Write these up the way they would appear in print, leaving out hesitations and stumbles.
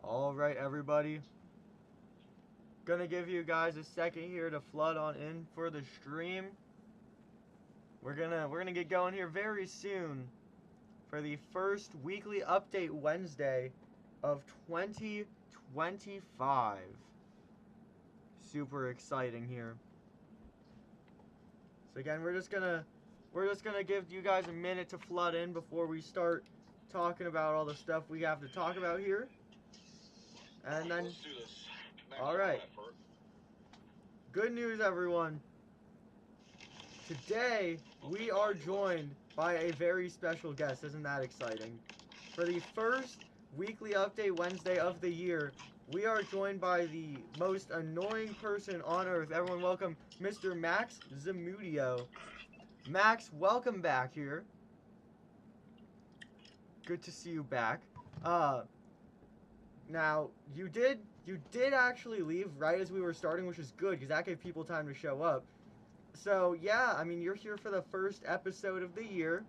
Alright, everybody. Gonna give you guys a second here to flood on in for the stream. We're gonna get going here very soon for the first weekly update Wednesday of 2025. Super exciting here. So again, we're just gonna give you guys a minute to flood in before we start talking about all the stuff we have to talk about here. And then, alright. Good news, everyone. Today, we are joined by a very special guest. Isn't that exciting? For the first weekly update Wednesday of the year, we are joined by the most annoying person on earth. Everyone welcome Mr. Max Zamudio. Max, welcome back here. Good to see you back. Now, you did actually leave right as we were starting, which is good, because that gave people time to show up. So, yeah, I mean, you're here for the first episode of the year.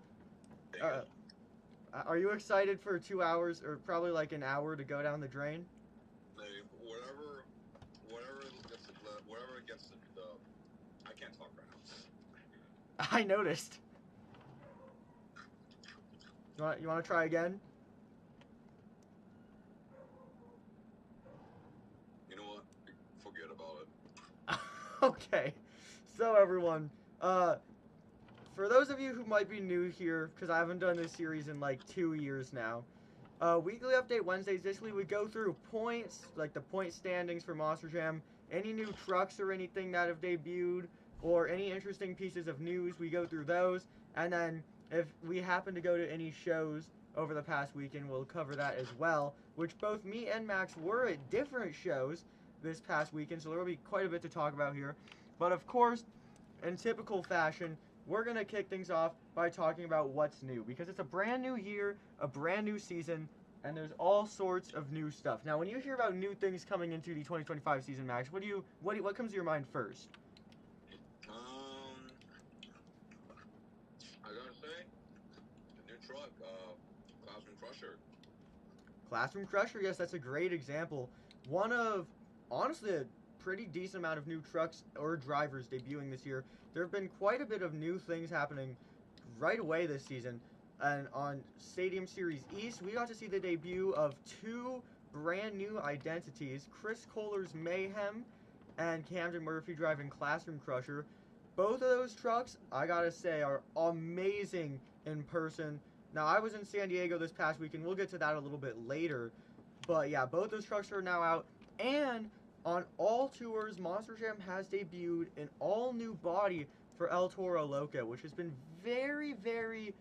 Are you excited for 2 hours, or probably like an hour to go down the drain? Hey, whatever gets the, I can't talk right now. I noticed. You want to try again? You know what? Forget about it. Okay. So, everyone, for those of you who might be new here, because I haven't done this series in like 2 years now, weekly update Wednesdays, basically we go through points, like the point standings for Monster Jam, any new trucks or anything that have debuted, or any interesting pieces of news, we go through those, and then if we happen to go to any shows over the past weekend, we'll cover that as well, which both me and Max were at different shows this past weekend, so there will be quite a bit to talk about here. But of course, in typical fashion, we're going to kick things off by talking about what's new, because it's a brand new year, a brand new season, and there's all sorts of new stuff. Now, when you hear about new things coming into the 2025 season, Max, what comes to your mind first? I gotta say, the new truck, Classroom Crusher. Classroom Crusher, yes, that's a great example. One of, honestly, a pretty decent amount of new trucks or drivers debuting this year. There have been quite a bit of new things happening right away this season. And on Stadium Series East, we got to see the debut of two brand new identities, Chris Kohler's Mayhem and Camden Murphy driving Classroom Crusher. Both of those trucks, I gotta say, are amazing in person. Now, I was in San Diego this past weekend. We'll get to that a little bit later. But yeah, both those trucks are now out. And on all tours, Monster Jam has debuted an all-new body for El Toro Loco, which has been very, very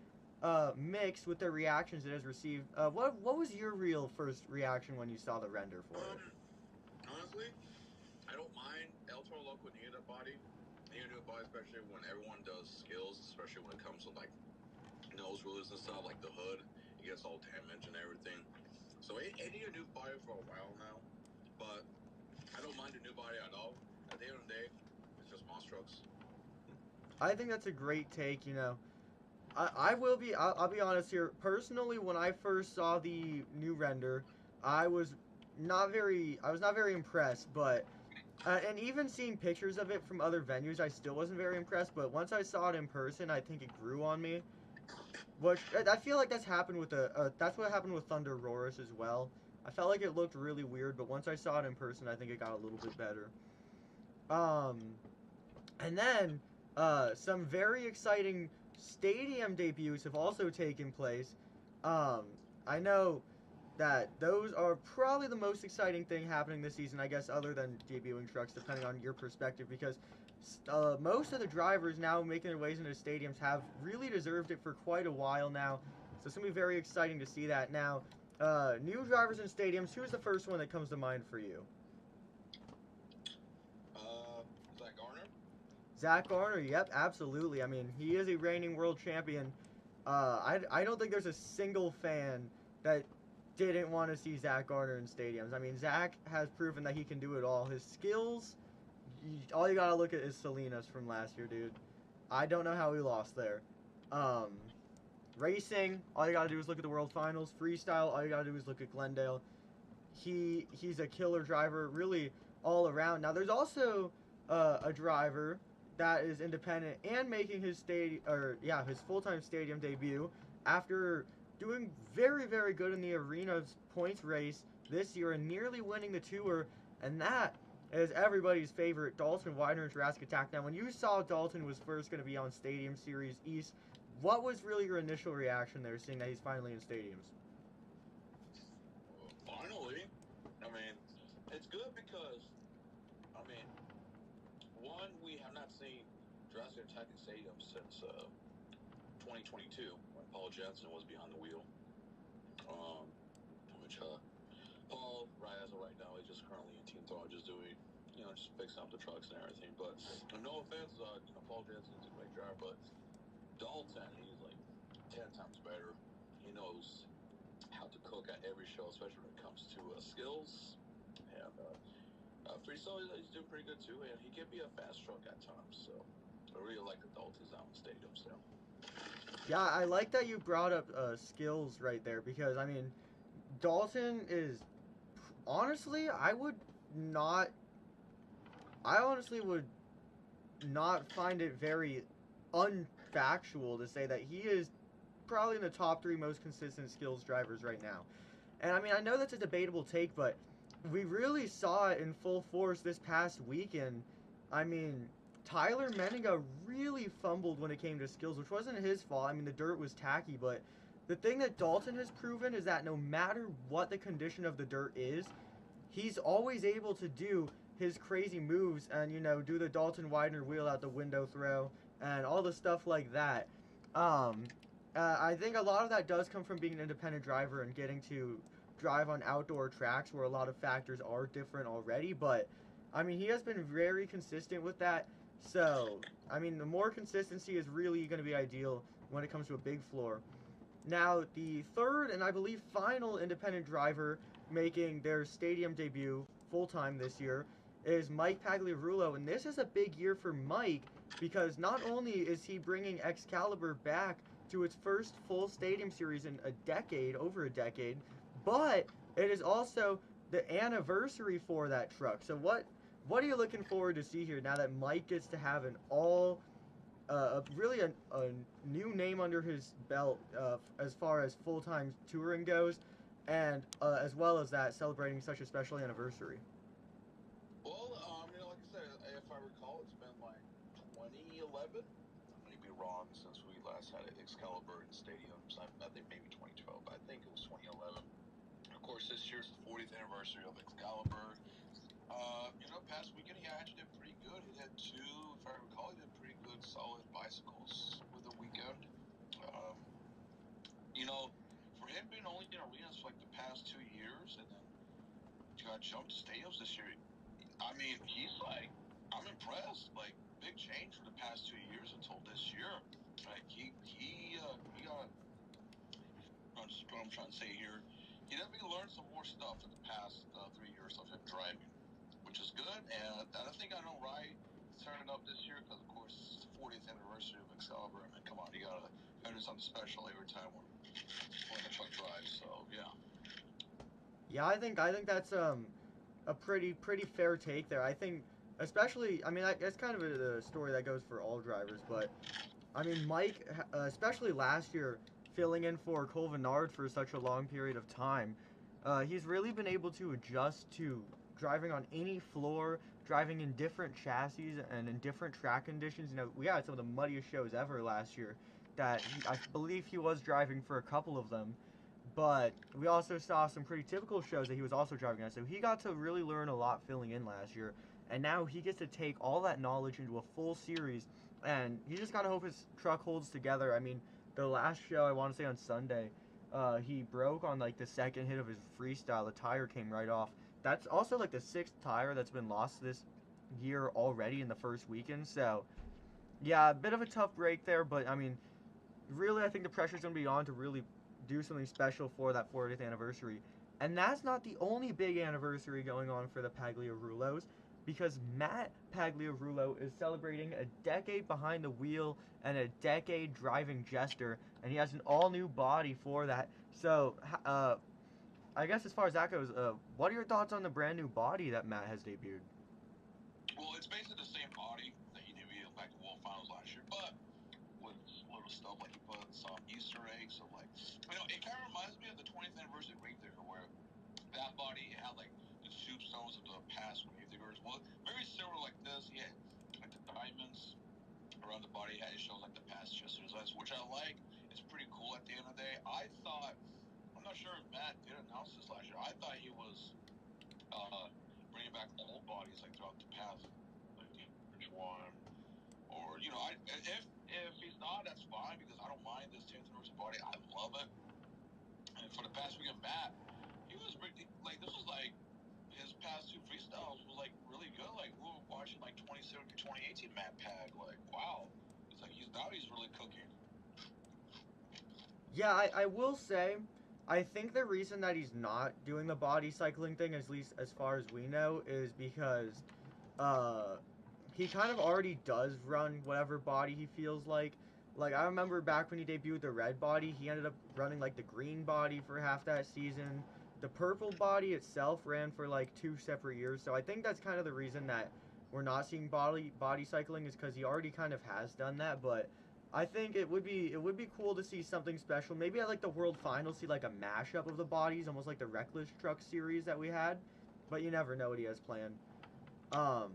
mixed with the reactions it has received. What was your real first reaction when you saw the render for it? Honestly, I don't mind El Toro Loco needed a body. Needed a new body, especially when everyone does skills, especially when it comes to like nose rulers and stuff, like the hood. It gets all damaged and everything. So it needed a new body for a while now, but I don't mind a new body at all. At the end of the day, it's just monster trucks. I think that's a great take, you know. I'll be honest here. Personally, when I first saw the new render, I was not very impressed, but and even seeing pictures of it from other venues, I still wasn't very impressed, but once I saw it in person, I think it grew on me. Which, I feel like that's happened with that's what happened with Thunder Roarus as well. I felt like it looked really weird, but once I saw it in person, I think it got a little bit better. And then, some very exciting stadium debuts have also taken place. I know that those are probably the most exciting thing happening this season, I guess, other than debuting trucks, depending on your perspective, because most of the drivers now making their ways into stadiums have really deserved it for quite a while now. So it's going to be very exciting to see that. Now, new drivers in stadiums, who's the first one that comes to mind for you? Zach Garner? Zach Garner, yep, absolutely. I mean, he is a reigning world champion. I don't think there's a single fan that didn't want to see Zach Garner in stadiums. I mean, Zach has proven that he can do it all. His skills, all you gotta look at is Salinas from last year, dude. I don't know how he lost there. Racing, all you gotta do is look at the World Finals. Freestyle, all you gotta do is look at Glendale. he's a killer driver, really all around. Now there's also a driver that is independent and making his his full time stadium debut after doing very good in the arena's points race this year and nearly winning the tour, and that is everybody's favorite, Dalton Widener in Jurassic Attack. Now, when you saw Dalton was first going to be on Stadium Series East, what was really your initial reaction there, seeing that he's finally in stadiums? Finally, I mean, it's good because, I mean, one, we have not seen Jurassic Attack in stadiums since 2022 when Paul Jensen was behind the wheel. Which Paul, right as of right now, is just currently in Team Thor, just doing, just fixing up the trucks and everything. But no offense, Paul Jensen's a great driver, but Dalton, he's like 10 times better. He knows how to cook at every show, especially when it comes to skills. And free solo, he's doing pretty good too, and he can be a fast truck at times. So I really like the Dalton's out in stadiums now. Yeah, I like that you brought up skills right there because, I mean, Dalton is honestly, I honestly would not find it very unfactual to say that he is probably in the top 3 most consistent skills drivers right now. And I mean, I know that's a debatable take, but we really saw it in full force this past weekend. I mean, Tyler Menninga really fumbled when it came to skills, which wasn't his fault. I mean, the dirt was tacky, but the thing that Dalton has proven is that no matter what the condition of the dirt is, he's always able to do his crazy moves and, do the Dalton Widener wheel out the window throw and all the stuff like that. I think a lot of that does come from being an independent driver and getting to drive on outdoor tracks where a lot of factors are different already, but I mean, he has been very consistent with that. So, I mean, the more consistency is really going to be ideal when it comes to a big floor. Now, the third and I believe final independent driver making their stadium debut full-time this year is Mike Pagliarulo, and this is a big year for Mike because not only is he bringing Excalibur back to its first full stadium series in over a decade, but it is also the anniversary for that truck. So what are you looking forward to see here now that Mike gets to have really a new name under his belt as far as full-time touring goes, and as well as that celebrating such a special anniversary? Well, like I said, if I recall, it's been like 2011. I may be wrong since we last had Excalibur in stadiums. I think maybe 2012, but I think it was 2011. Of course, this year's the 40th anniversary of Excalibur. Past weekend he actually did pretty good. He had 2, if I recall, he did pretty good, solid bicycles with the weekend. For him being only in arenas for like the past 2 years and then got jumped to stadiums this year, I mean, he's like, I'm impressed. Like, big change for the past 2 years until this year. Like, he got, what I'm trying to say here, he definitely learned some more stuff in the past 3 years of him driving, which is good. And I think I know Rye turning up this year because, of course, it's the 40th anniversary of Excalibur. I mean, come on, you gotta do something special every time when the truck drives. So yeah. Yeah, I think that's a pretty fair take there. I think, especially, I mean, that's kind of a story that goes for all drivers, but I mean, Mike, especially last year, filling in for Cole Vennard for such a long period of time, he's really been able to adjust to driving on any floor, driving in different chassis and in different track conditions. We had some of the muddiest shows ever last year that I believe he was driving for a couple of them. But we also saw some pretty typical shows that he was also driving on. So he got to really learn a lot filling in last year. And now he gets to take all that knowledge into a full series. And you just got to hope his truck holds together. I mean, the last show, I want to say on Sunday, he broke on like the second hit of his freestyle. The tire came right off. That's also like the 6th tire that's been lost this year already in the first weekend. So, yeah, a bit of a tough break there. But, I mean, really, I think the pressure's going to be on to really do something special for that 40th anniversary. And that's not the only big anniversary going on for the Pagliarulos, because Matt Pagliarulo is celebrating a decade behind the wheel and a decade driving Jester, and he has an all-new body for that. So, I guess as far as that goes, what are your thoughts on the brand new body that Matt has debuted? Well, it's basically the same body that he debuted back to World Finals last year, but with little stuff like he put some Easter eggs of like, it kind of reminds me of the 20th anniversary Gravedigger, where that body had like the tombstones of the past Gravediggers. Well, very similar like this. He had like the diamonds around the body. It shows like the past Chester designs, which I like. It's pretty cool at the end of the day. I'm not sure if Matt did announce this last year. I thought he was bringing back old bodies like throughout the past, like Ep.1, or if he's not, that's fine because I don't mind this 10th anniversary body. I love it. And for the past weekend, Matt, he was like this was like his past two freestyles was like really good. Like we were watching like 2017, 2018 Matt Pag. Like wow, it's like he's really cooking. Yeah, I will say, I think the reason that he's not doing the body cycling thing, at least as far as we know, is because uh, he kind of already does run whatever body he feels like. Like, I remember back when he debuted the red body, he ended up running, like, the green body for half that season. The purple body itself ran for, like, 2 separate years. So I think that's kind of the reason that we're not seeing body cycling is because he already kind of has done that. But I think it would be cool to see something special. Maybe at, like, the World Finals, see, like, a mashup of the bodies, almost like the Reckless Truck series that we had. But you never know what he has planned. Um,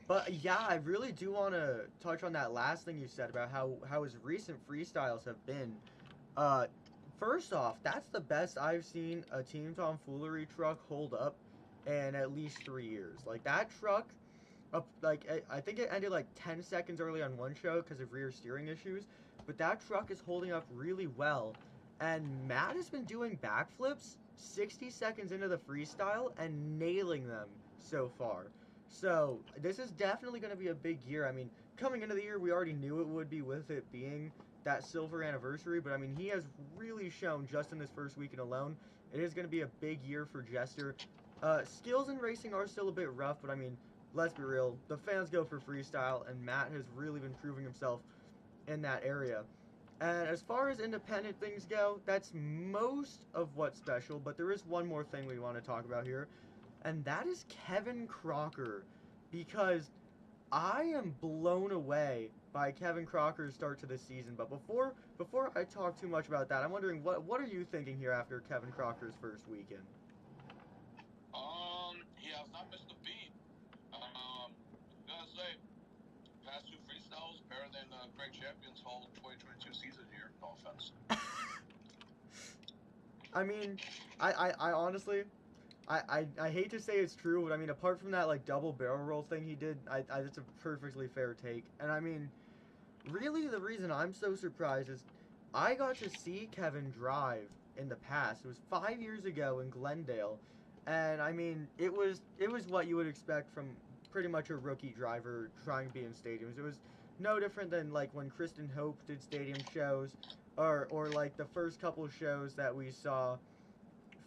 but yeah, I really do want to touch on that last thing you said about how his recent freestyles have been. Uh, First off, that's the best I've seen a Team Tomfoolery truck hold up in at least 3 years. Like that truck, I think it ended like 10 seconds early on one show because of rear steering issues, but that truck is holding up really well. And Matt has been doing backflips 60 seconds into the freestyle and nailing them so far. So this is definitely going to be a big year. I mean, coming into the year, we already knew it would be with it being that silver anniversary, but I mean, he has really shown just in this first weekend alone, it is going to be a big year for Jester. Skills in racing are still a bit rough, but I mean, let's be real, the fans go for freestyle, and Matt has really been proving himself in that area. And as far as independent things go, that's most of what's special, but there is one more thing we want to talk about here, and that is Kevin Crocker, because I am blown away by Kevin Crocker's start to this season. But before I talk too much about that, I'm wondering what are you thinking here after Kevin Crocker's first weekend? He has not missed a beat. Gotta say, past two freestyles better than Greg Champion's whole 2022 season here. No offense. I mean, I honestly, I hate to say it's true, but I mean, apart from that like double barrel roll thing he did, it's a perfectly fair take. And I mean, really, the reason I'm so surprised is I got to see Kevin drive in the past. It was 5 years ago in Glendale, and I mean, it was what you would expect from pretty much a rookie driver trying to be in stadiums. It was no different than like when Kristen Hope did stadium shows, or like the first couple of shows that we saw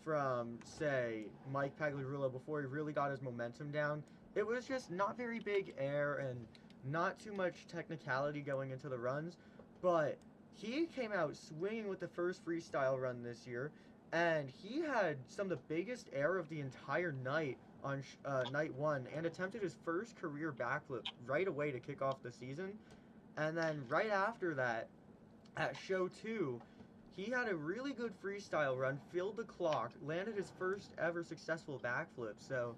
from say Mike Pagliarulo before he really got his momentum down. It was just not very big air and not too much technicality going into the runs, but he came out swinging with the first freestyle run this year, and he had some of the biggest air of the entire night on night one, and attempted his first career backflip right away to kick off the season. And then right after that, at show two, he had a really good freestyle run, filled the clock, landed his first ever successful backflip. So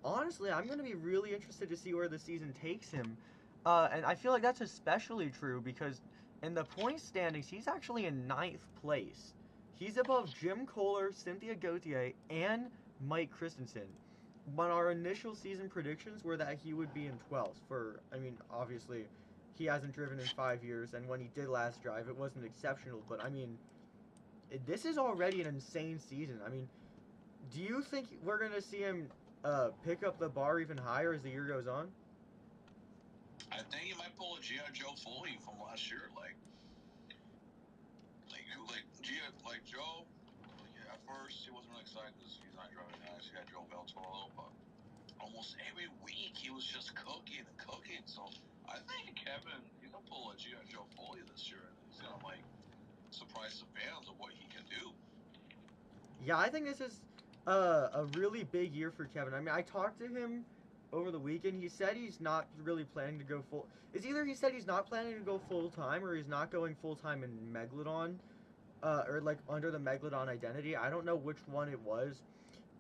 honestly, I'm going to be really interested to see where the season takes him. And I feel like that's especially true because in the point standings, he's actually in ninth place. He's above Jim Kohler, Cynthia Gauthier, and Mike Christensen. But our initial season predictions were that he would be in 12th. I mean, obviously, he hasn't driven in 5 years, and when he did last drive, it wasn't exceptional. But I mean, this is already an insane season. I mean, do you think we're going to see him pick up the bar even higher as the year goes on? I think he might pull a G.I. Joe Foley from last year. Like Joe, yeah, at first he wasn't really excited because he's not driving nice. He had Joe Beltolo, but almost every week he was just cooking and cooking. So I think Kevin, he's gonna pull a G.I. Joe Foley this year, and he's gonna like surprise the fans of what he can do. Yeah, I think this is a really big year for Kevin. I mean, I talked to him over the weekend. He said he's not really planning to go full. It's either he said he's not planning to go full time or he's not going full time in Megalodon, or like under the Megalodon identity. I don't know which one it was,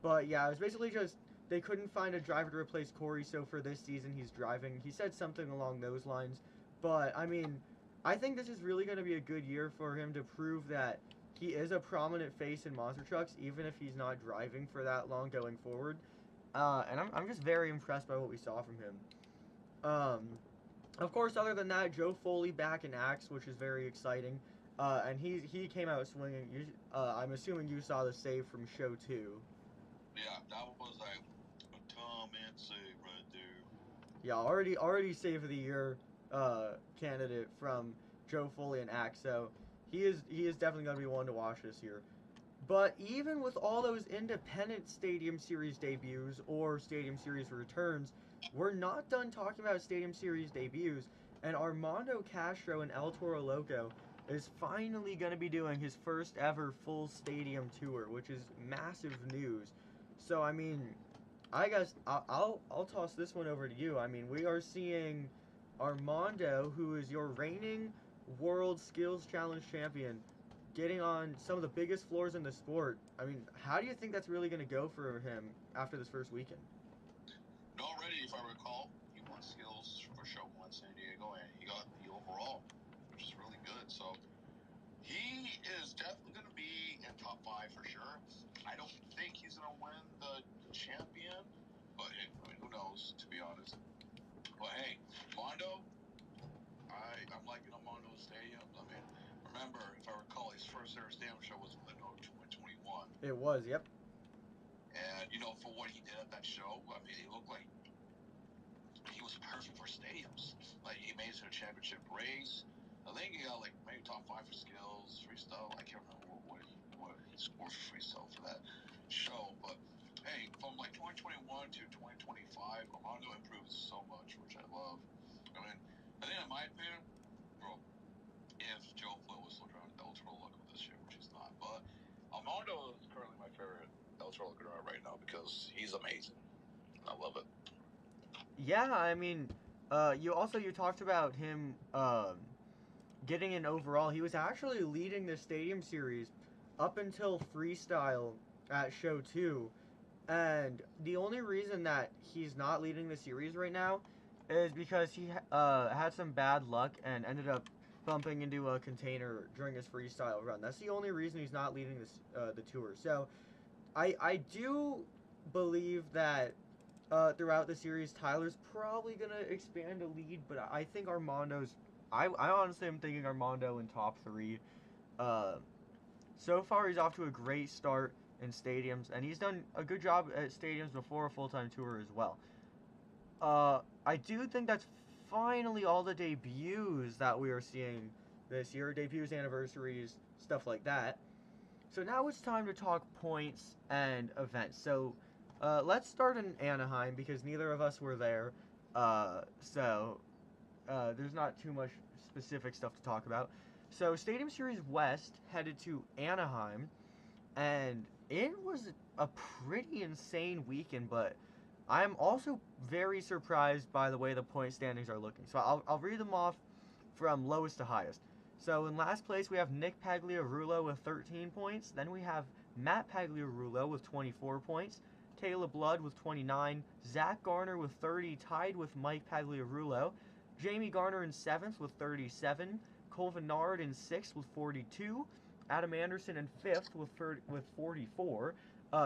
but yeah, it was basically just they couldn't find a driver to replace Corey, so for this season he's driving. He said something along those lines, but I mean, I think this is really going to be a good year for him to prove that he is a prominent face in monster trucks, even if he's not driving for that long going forward. And I'm just very impressed by what we saw from him. Of course, other than that, Joe Foley back in Axe, which is very exciting. And he came out swinging. I'm assuming you saw the save from show 2. Yeah, that was a Tom and save right there. Yeah, already save of the year candidate from Joe Foley and Axe. So he is definitely going to be one to watch this year. But even with all those independent Stadium Series debuts or Stadium Series returns, we're not done talking about Stadium Series debuts. And Armando Castro and El Toro Loco is finally going to be doing his first ever full stadium tour, which is massive news. So I mean, I guess I'll toss this one over to you. I mean, we are seeing Armando, who is your reigning World Skills Challenge champion, getting on some of the biggest floors in the sport. I mean, how do you think that's really going to go for him after this first weekend? Already, if I recall, he won skills for show 1 San Diego, and he got the overall, which is really good. So he is definitely going to be in top 5 for sure. I don't think he's going to win the champion, but hey, I mean, who knows, to be honest. But hey, Mondo, I'm liking Mondo's stadiums. I mean, remember, if I recall, his first ever stadium show was in the 2021. It was, yep. And, you know, for what he did at that show, I mean, it looked like he was perfect for stadiums. Like, he made it to a championship race. I think he got, like, maybe top 5 for skills, freestyle. I can't remember what he scored for freestyle for that show. But, hey, from, like, 2021 to 2025, Armando improved so much, which I love. I mean, I think in my opinion, bro, if Joe Flo was still driving El Toro Loco this year, which he's not, but Armando is currently my favorite El Toro Loco driver right now because he's amazing. I love it. Yeah, I mean, you talked about him getting an overall. He was actually leading the Stadium Series up until freestyle at show 2. And the only reason that he's not leading the series right now is because he had some bad luck and ended up bumping into a container during his freestyle run. That's the only reason he's not leading this the tour. So I do believe that throughout the series, Tyler's probably going to expand a lead, but I think Armando's... I honestly am thinking Armando in top 3. So far, he's off to a great start in stadiums, and he's done a good job at stadiums before a full-time tour as well. I do think that's finally all the debuts that we are seeing this year. Debuts, anniversaries, stuff like that. So now it's time to talk points and events. So let's start in Anaheim because neither of us were there. So there's not too much specific stuff to talk about. So Stadium Series West headed to Anaheim, and it was a pretty insane weekend, but I'm also very surprised by the way the point standings are looking. So I'll read them off from lowest to highest. So in last place, we have Nick Pagliarulo with 13 points. Then we have Matt Pagliarulo with 24 points. Caleb Blood with 29. Zach Garner with 30, tied with Mike Pagliarulo. Jamie Garner in 7th with 37. Cole Vennard in 6th with 42. Adam Anderson in 5th with 44.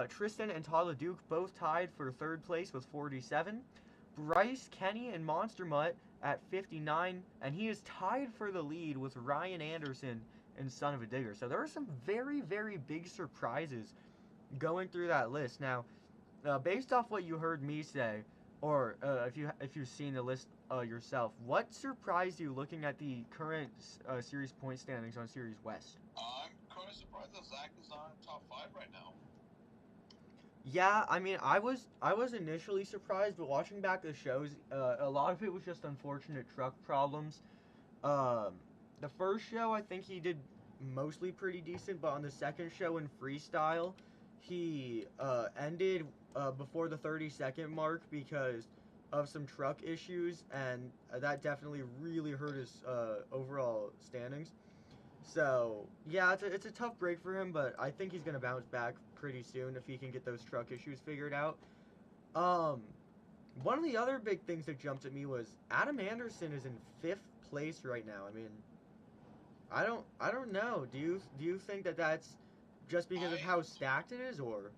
Tristan and Todd LeDuc both tied for 3rd place with 47. Bryce Kenny and Monster Mutt at 59, and he is tied for the lead with Ryan Anderson and Son of a Digger. So there are some very, very big surprises going through that list. Now, based off what you heard me say, or if you've seen the list yourself, what surprised you looking at the current series point standings on Series West? I'm kind of surprised that Zach is on top 5 right now. Yeah, I mean, I was initially surprised, but watching back the shows, a lot of it was just unfortunate truck problems. The first show, I think he did mostly pretty decent, but on the second show in freestyle, he ended before the 30-second mark because of some truck issues, and that definitely really hurt his overall standings. So yeah, it's a tough break for him, but I think he's gonna bounce back pretty soon if he can get those truck issues figured out. Um, One of the other big things that jumped at me was Adam Anderson is in fifth place right now. I mean, I don't know. Do you think that that's just because of I how stacked it is, or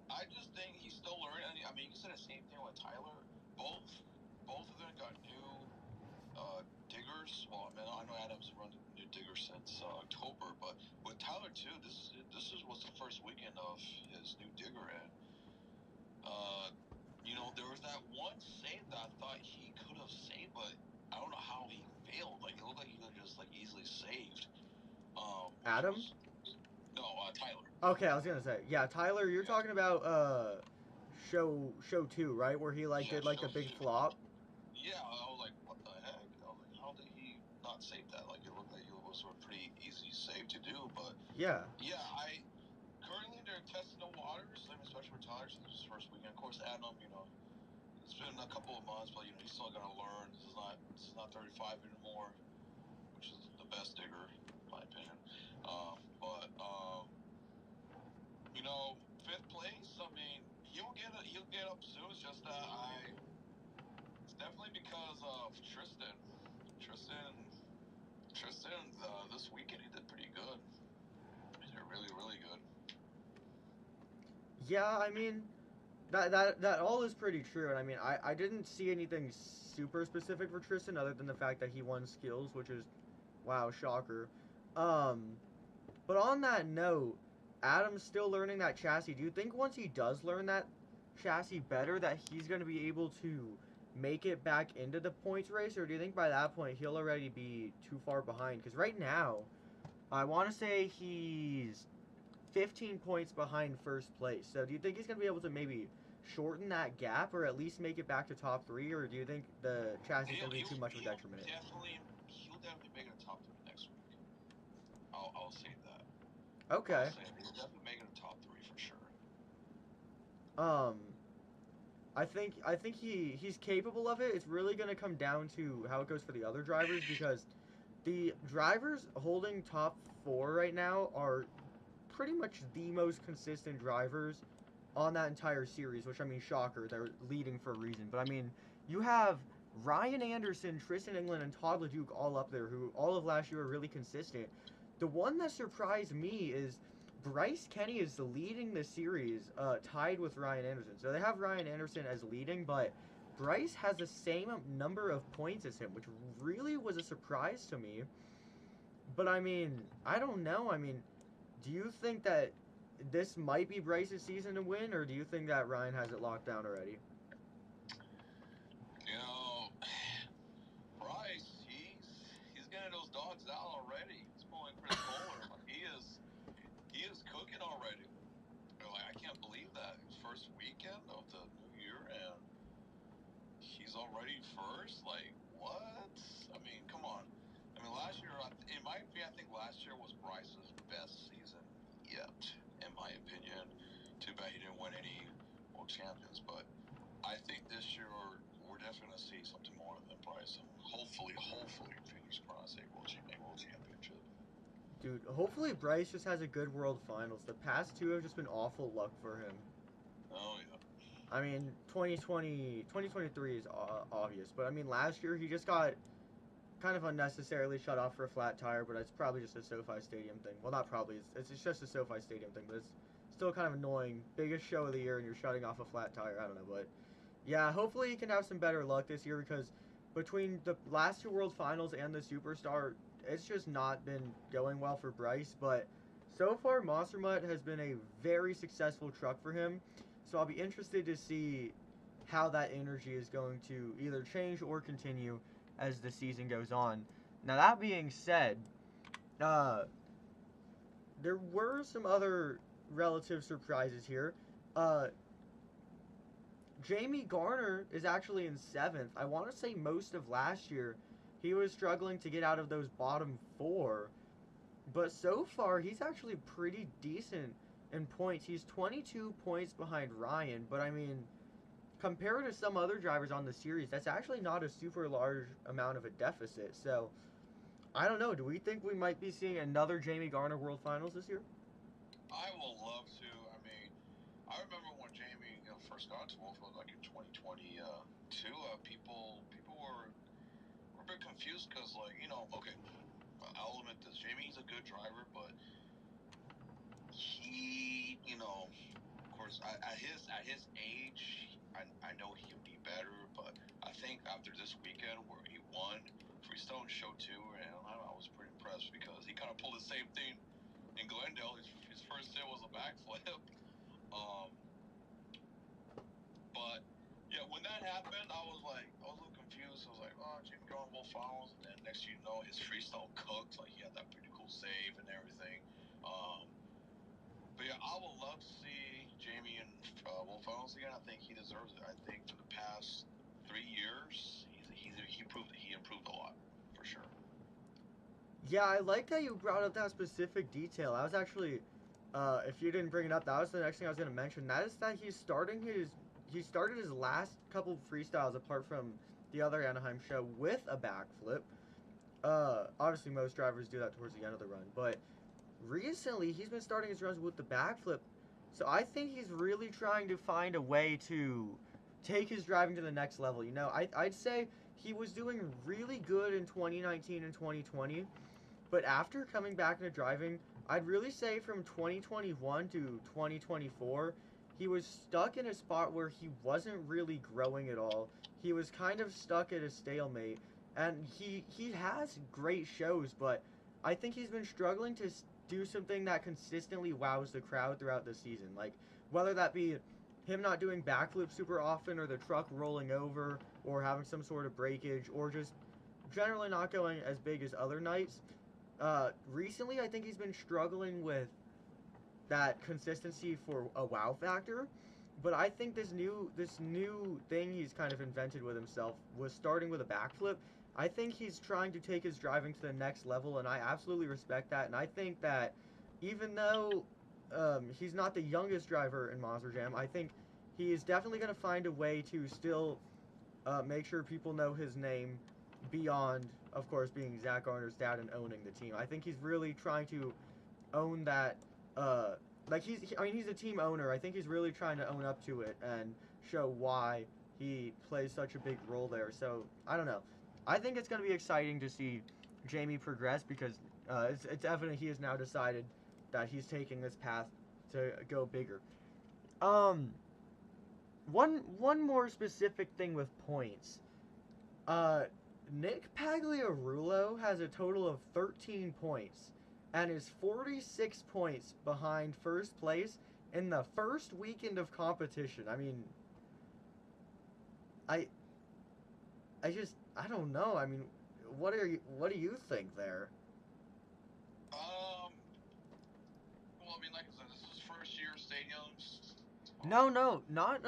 I just think he's still learning. I mean, you can say the same thing with Tyler. Both both of them got new diggers. Well, I mean, I know Adams run the new digger since October, but with Tyler too, was the first weekend of his new digger, and uh, there was that one save that I thought he could have saved, but I don't know how he failed. Like it looked like he could have just like easily saved. Which Adam? was no Tyler. Okay, I was gonna say yeah, Tyler. You're Yeah, talking about show two, right? Where he like yeah, did like the show big two. flop. Yeah, I was like, what the heck? I was like, how did he not save that? Like, it looked like it was a pretty easy save to do. But Yeah, yeah, currently they're testing the waters. I mean, especially for Tyler since his first weekend. Of course, Adam, it's been a couple of months, but he's still got to learn. This is not 35 anymore, which is the best digger, in my opinion. But fifth place. I mean, he'll get up soon. It's just that it's definitely because of Tristan. Tristan, Tristan, this weekend he did pretty good. He did really, really good. yeah. I mean, that all is pretty true, and I mean, I didn't see anything super specific for Tristan other than the fact that he won skills, which is wow, shocker. Um, but on that note, Adam's still learning that chassis. Do you think once he does learn that chassis better, that he's going to be able to make it back into the points race, or do you think by that point he'll already be too far behind? Because right now, I want to say he's 15 points behind first place. So do you think he's going to be able to maybe shorten that gap, or at least make it back to top three, or do you think the chassis is going to be too much of a detriment? He'll definitely make it a top three next week. I'll say that. I'll Okay. say he'll definitely make it a top three for sure. Um, I think he's capable of it. It's really going to come down to how it goes for the other drivers, because the drivers holding top four right now are pretty much the most consistent drivers on that entire series, which I mean, shocker, they're leading for a reason. But I mean, you have Ryan Anderson, Tristan England, and Todd LeDuc all up there, who all of last year were really consistent. The one that surprised me is Bryce Kenny is leading the series, tied with Ryan Anderson. So they have Ryan Anderson as leading, but Bryce has the same number of points as him, which really was a surprise to me. But I mean, I don't know. I mean, do you think that this might be Bryce's season to win, or do you think that Ryan has it locked down already? You know, Bryce, he's getting those dogs out already. He's pulling Chris Bowler. Like, he is cooking already. Like, I can't believe that. His first weekend of the new year, and he's already first. Like, what? I mean, come on. I mean, last year, in my opinion, I think last year was Bryce's best season yet, in my opinion. Too bad he didn't win any world champions, but I think this year we're definitely gonna see something more than Bryce. And hopefully, fingers crossed, a world championship. Dude, hopefully Bryce just has a good World Finals. The past two have just been awful luck for him. Oh yeah. I mean, 2023 is obvious, but I mean, last year he just got kind of unnecessarily shut off for a flat tire, but it's probably just a SoFi Stadium thing. Well, not probably, it's just a SoFi Stadium thing, but it's still kind of annoying. Biggest show of the year and you're shutting off a flat tire, I don't know, but yeah, hopefully he can have some better luck this year, because between the last two World Finals and the Superstar, it's just not been going well for Bryce. But so far, Monster Mutt has been a very successful truck for him. So I'll be interested to see how that energy is going to either change or continue as the season goes on. Now, that being said, uh, there were some other relative surprises here. Uh, Jamie Garner is actually in seventh. I want to say most of last year he was struggling to get out of those bottom four, but so far he's actually pretty decent in points. He's 22 points behind Ryan, but I mean, compared to some other drivers on the series, that's actually not a super large amount of a deficit. So, I don't know. Do we think we might be seeing another Jamie Garner World Finals this year? I will love to. I mean, I remember when Jamie first got to Wolfville, like in 2022. People were a bit confused because, like, okay, I'll admit this. Jamie's a good driver, but he, of course, at his age, I know he'll be better. But I think after this weekend where he won freestyle and show two, and I was pretty impressed because he kind of pulled the same thing in Glendale. His first hit was a backflip. Um, but yeah, when that happened, I was a little confused. I was like, oh, Jimmy going both finals, and then next thing you know, his freestyle cooked. Like, he had that pretty cool save and everything. Um, but yeah, I would love to see Jamie in World Finals again. I think he deserves it. I think for the past 3 years, he improved a lot for sure. Yeah, I like that you brought up that specific detail. I was actually, if you didn't bring it up, that was the next thing I was going to mention. That is that he started his last couple freestyles apart from the other Anaheim show with a backflip. Obviously most drivers do that towards the end of the run, but recently he's been starting his runs with the backflip. So I think he's really trying to find a way to take his driving to the next level. I'd say he was doing really good in 2019 and 2020. But after coming back into driving, I'd really say from 2021 to 2024, he was stuck in a spot where he wasn't really growing at all. He was kind of stuck at a stalemate, and he has great shows, but I think he's been struggling to do something that consistently wows the crowd throughout the season. Like, whether that be him not doing backflips super often, or the truck rolling over, or having some sort of breakage, or just generally not going as big as other nights. Recently, I think he's been struggling with that consistency for a wow factor. But I think this new thing he's kind of invented with himself was starting with a backflip. I think he's trying to take his driving to the next level, and I absolutely respect that. And I think that even though he's not the youngest driver in Monster Jam, I think he is definitely going to find a way to still make sure people know his name beyond, of course, being Zach Garner's dad and owning the team. I think he's really trying to own that. He's a team owner. I think he's really trying to own up to it and show why he plays such a big role there. So I don't know. I think it's going to be exciting to see Jamie progress because it's evident he has now decided that he's taking this path to go bigger. Um, one more specific thing with points. Uh, Nick Pagliarulo has a total of 13 points and is 46 points behind first place in the first weekend of competition. I mean, I I don't know. I mean, what do you think there? Well, I mean, like I said, this is his first year stadiums. No, not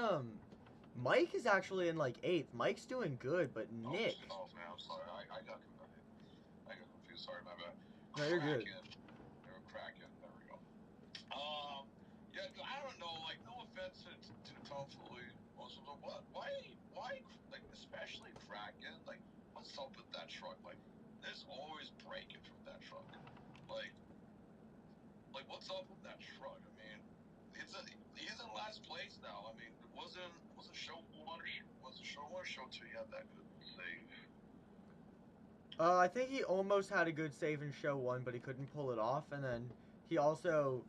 Mike is actually in like 8th. Mike's doing good, but Nick. Oh man, I'm sorry. I got confused. Sorry, my bad. No, you're good. Kraken. There we go. Yeah, I don't know. Like, no offense to Tom Foley. Also, why, like, especially Kraken. Like, what's up with that truck? Like, there's always breaking from that truck. Like, what's up with that truck? I mean, he's in last place now. I mean, it wasn't show one or show two. He had that good save. I think he almost had a good save in show 1, but he couldn't pull it off, and then he also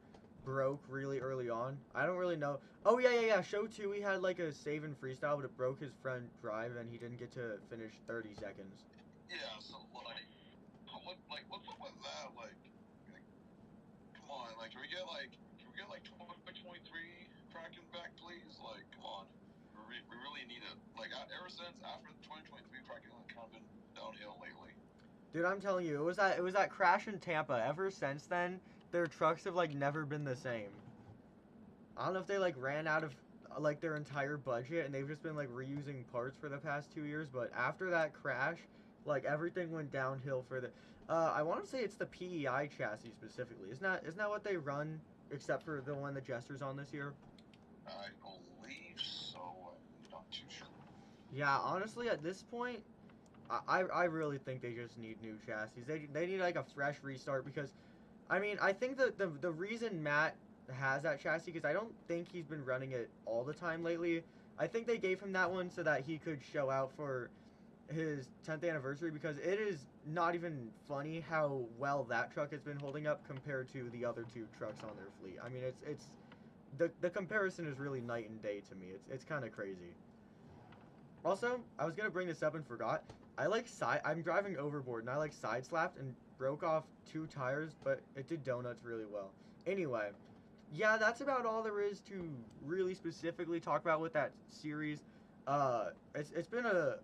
broke really early on. I don't really know. Oh yeah. Show 2, he had like a save in freestyle, but it broke his front drive, and he didn't get to finish 30 seconds. Yeah. So what's up with that? Like, come on. Like, can we get like 2023 Kraken back, please? Like, come on. We really need it. Like, ever since after the 2023 Kraken, like, kind of been downhill lately. Dude, I'm telling you, it was that crash in Tampa. Ever since then, their trucks have like never been the same. I don't know if they like ran out of like their entire budget and they've just been like reusing parts for the past 2 years, but after that crash, like everything went downhill for the I want to say it's the PEI chassis specifically. Isn't that what they run except for the one the Jester's on this year? I believe so. I'm not too sure. Yeah, honestly, at this point, I really think they just need new chassis. They need like a fresh restart because, I mean, I think that the reason Matt has that chassis because I don't think he's been running it all the time lately. I think they gave him that one so that he could show out for his 10th anniversary because it is not even funny how well that truck has been holding up compared to the other two trucks on their fleet. I mean, it's the comparison is really night and day to me. It's kind of crazy. Also, I was gonna bring this up and forgot. I'm driving overboard and I like side slapped and broke off 2 tires, but it did donuts really well. Anyway, yeah, that's about all there is to really specifically talk about with that series. It's been a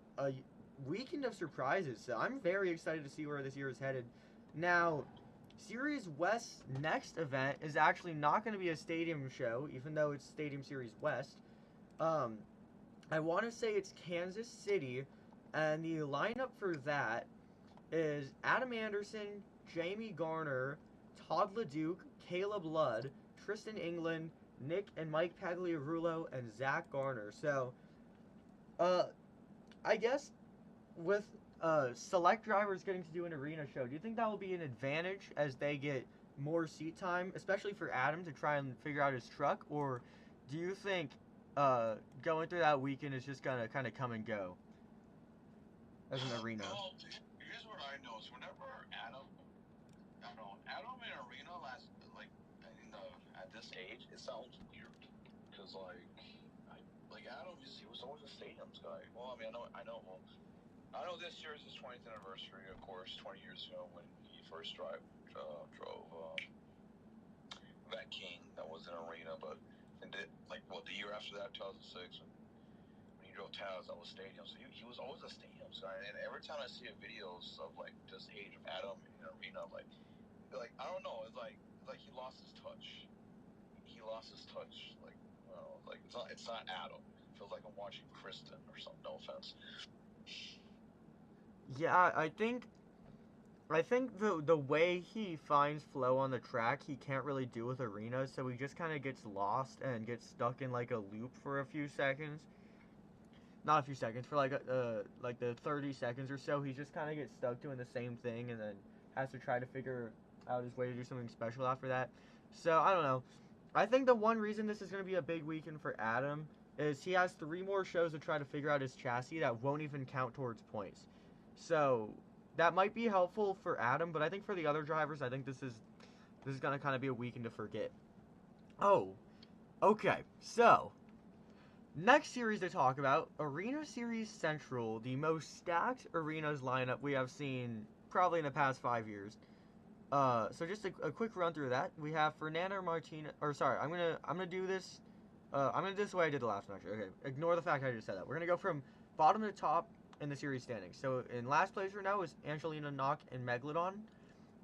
weekend of surprises, so I'm very excited to see where this year is headed. Now, Series West's next event is actually not going to be a stadium show, even though it's Stadium Series West. Um, I want to say it's Kansas City, and the lineup for that is Adam Anderson, Jamie Garner, Todd LeDuc, Caleb Ludd, Tristan England, Nick and Mike Pagliarulo, and Zach Garner. So, uh, I guess with select drivers getting to do an arena show, do you think that will be an advantage as they get more seat time, especially for Adam to try and figure out his truck, or do you think going through that weekend is just gonna kind of come and go as an arena? Well, here's what I know is whenever Adam in arena last like in the at this age, it sounds weird because like Adam he was always a stadiums guy. Well, I mean I know this year is his 20th anniversary, of course, 20 years ago when he first drove that King that was in arena, but the year after that, 2006. When he drove Taz, that was stadium. So he was always a stadium guy. And every time I see videos of like this age of Adam in arena, like I don't know, it's like he lost his touch. He lost his touch. Like well, like it's not Adam. It feels like I'm watching Kristen or something. No offense. Yeah, I think the way he finds flow on the track, he can't really do with arenas, so he just kind of gets lost and gets stuck in like a loop for a few seconds. Not a few seconds, for like the 30 seconds or so, he just kind of gets stuck doing the same thing and then has to try to figure out his way to do something special after that. So, I don't know. I think the one reason this is going to be a big weekend for Adam is he has 3 more shows to try to figure out his chassis that won't even count towards points. So, that might be helpful for Adam, but I think for the other drivers, I think this is going to kind of be a weekend to forget. Oh, okay. So, next series to talk about, Arena Series Central, the most stacked arenas lineup we have seen probably in the past 5 years. So just a quick run through that. We have Fernando Martinez, or sorry, I'm gonna do this. I'm gonna do this the way I did the last one. Actually, okay. Ignore the fact I just said that. We're gonna go from bottom to top in the series standings. So in last place right now is Angelina Knock and Megalodon.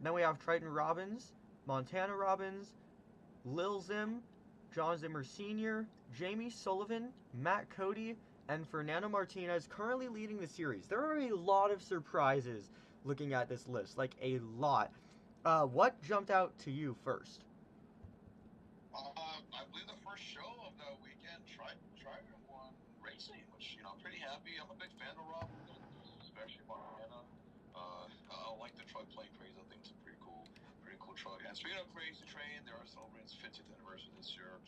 Then we have Triton Robbins, Montana Robbins, Lil Zim, John Zimmer Sr., Jamie Sullivan, Matt Cody, and Fernando Martinez currently leading the series. There are a lot of surprises looking at this list, like a lot. What jumped out to you first? I believe the first show of the weekend, Triton won racing, which I'm pretty happy. I'm a big fan of Rob, especially Montana. I like the truck playing crazy. I think it's a pretty cool truck. And speaking of Crazy Train, they are celebrating its 50th anniversary this year.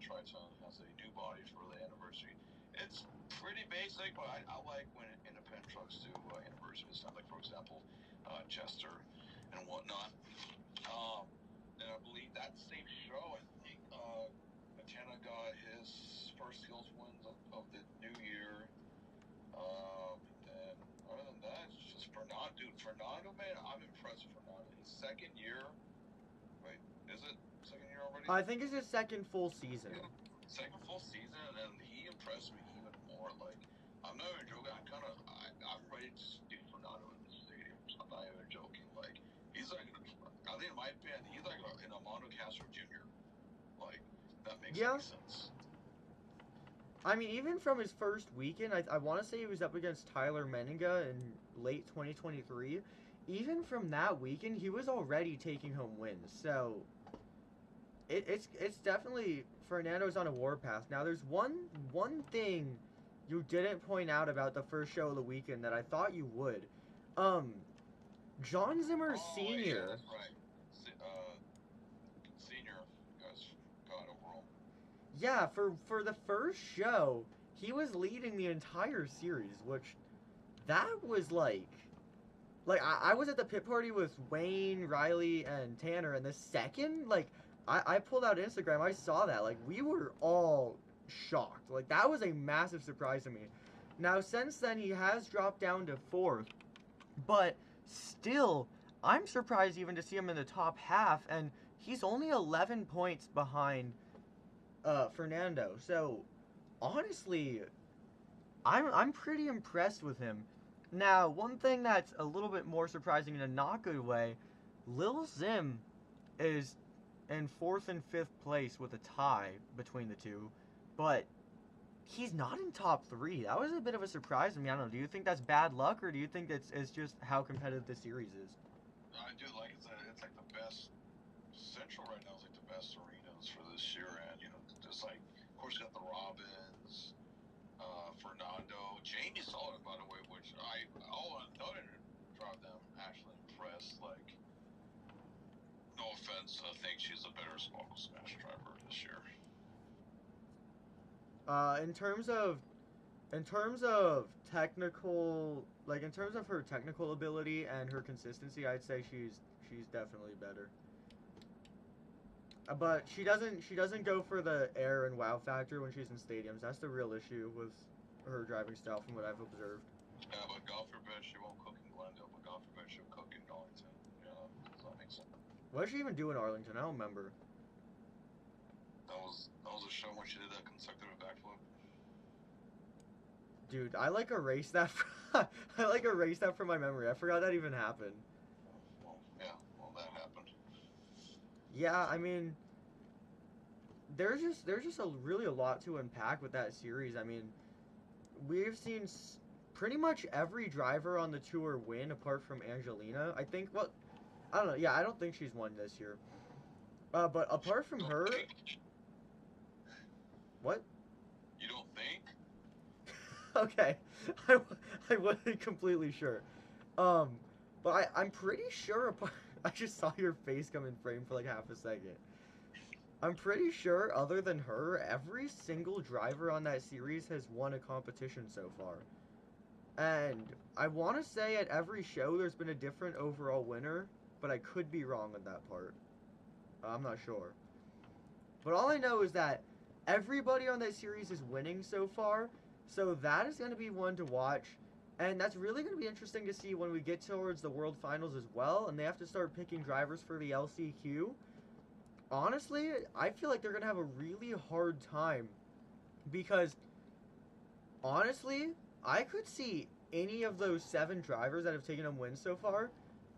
Triton has a new body for the anniversary. It's pretty basic, but I like when independent trucks do anniversaries. Like for example, Chester and whatnot. And I believe that same show, I think McKenna got his first skills wins of the new year. And other than that, it's just Fernando. Dude, Fernando, man, I'm impressed with Fernando. His second year, wait, is it second year already? I think it's his second full season. Yeah, second full season, and he impressed me even more. Like, I'm not even joking. I'm ready to see Fernando in the stadium. I'm not even joking. Like, he's like, I think in my opinion, he's like an Armando Castro Jr. Like, that makes Yeah. any sense. I mean, even from his first weekend, I want to say he was up against Tyler Menninga in late 2023. Even from that weekend, he was already taking home wins. So, it's definitely Fernando's on a warpath. Now there's one thing you didn't point out about the first show of the weekend that I thought you would. Um, John Zimmer Oh, yeah, Sr. that's right. Senior guys got overall. Yeah, for the first show, he was leading the entire series, which that was like I was at the pit party with Wayne, Riley, and Tanner, and the second I pulled out Instagram, I saw that like we were all shocked. Like that was a massive surprise to me. Now since then he has dropped down to fourth, but still I'm surprised even to see him in the top half, and he's only 11 points behind Fernando. So honestly, I'm pretty impressed with him. Now, one thing that's a little bit more surprising in a not good way, Lil Zim is in fourth and fifth place with a tie between the two, but he's not in top three. That was a bit of a surprise to me. I don't know. Do you think that's bad luck, or do you think it's just how competitive the series is? I do like it's like the best Central right now is like the best arenas for this year, and just like of course you got the Robins, Fernando, Jamie Sullivan by the way, which another drive them actually impressed. Like no offense, I think she's a better Sparkle Smash driver this year. In terms of technical, like in terms of her technical ability and her consistency, I'd say she's definitely better. But she doesn't go for the air and wow factor when she's in stadiums. That's the real issue with her driving style, from what I've observed. Yeah, but God forbid she won't cook in Glendale, but God forbid she'll cook in Darlington. Does that make sense? What did she even do in Arlington? I don't remember. That was a show when she did that consecutive backflip. Dude, I like erased that. I like erased that from my memory. I forgot that even happened. Well, that happened. Yeah, I mean, there's just really a lot to unpack with that series. I mean, we've seen pretty much every driver on the tour win apart from Angelina. I think. Well, I don't know. Yeah, I don't think she's won this year. But apart from her, what? You don't think? Okay, I wasn't completely sure. Um, but I'm pretty sure. I just saw your face come in frame for like half a second. I'm pretty sure, other than her, every single driver on that series has won a competition so far. And I want to say at every show there's been a different overall winner, but I could be wrong on that part. I'm not sure. But all I know is that everybody on that series is winning so far, so that is going to be one to watch. And that's really going to be interesting to see when we get towards the World Finals as well, and they have to start picking drivers for the LCQ. Honestly, I feel like they're going to have a really hard time because, honestly, I could see any of those 7 drivers that have taken them wins so far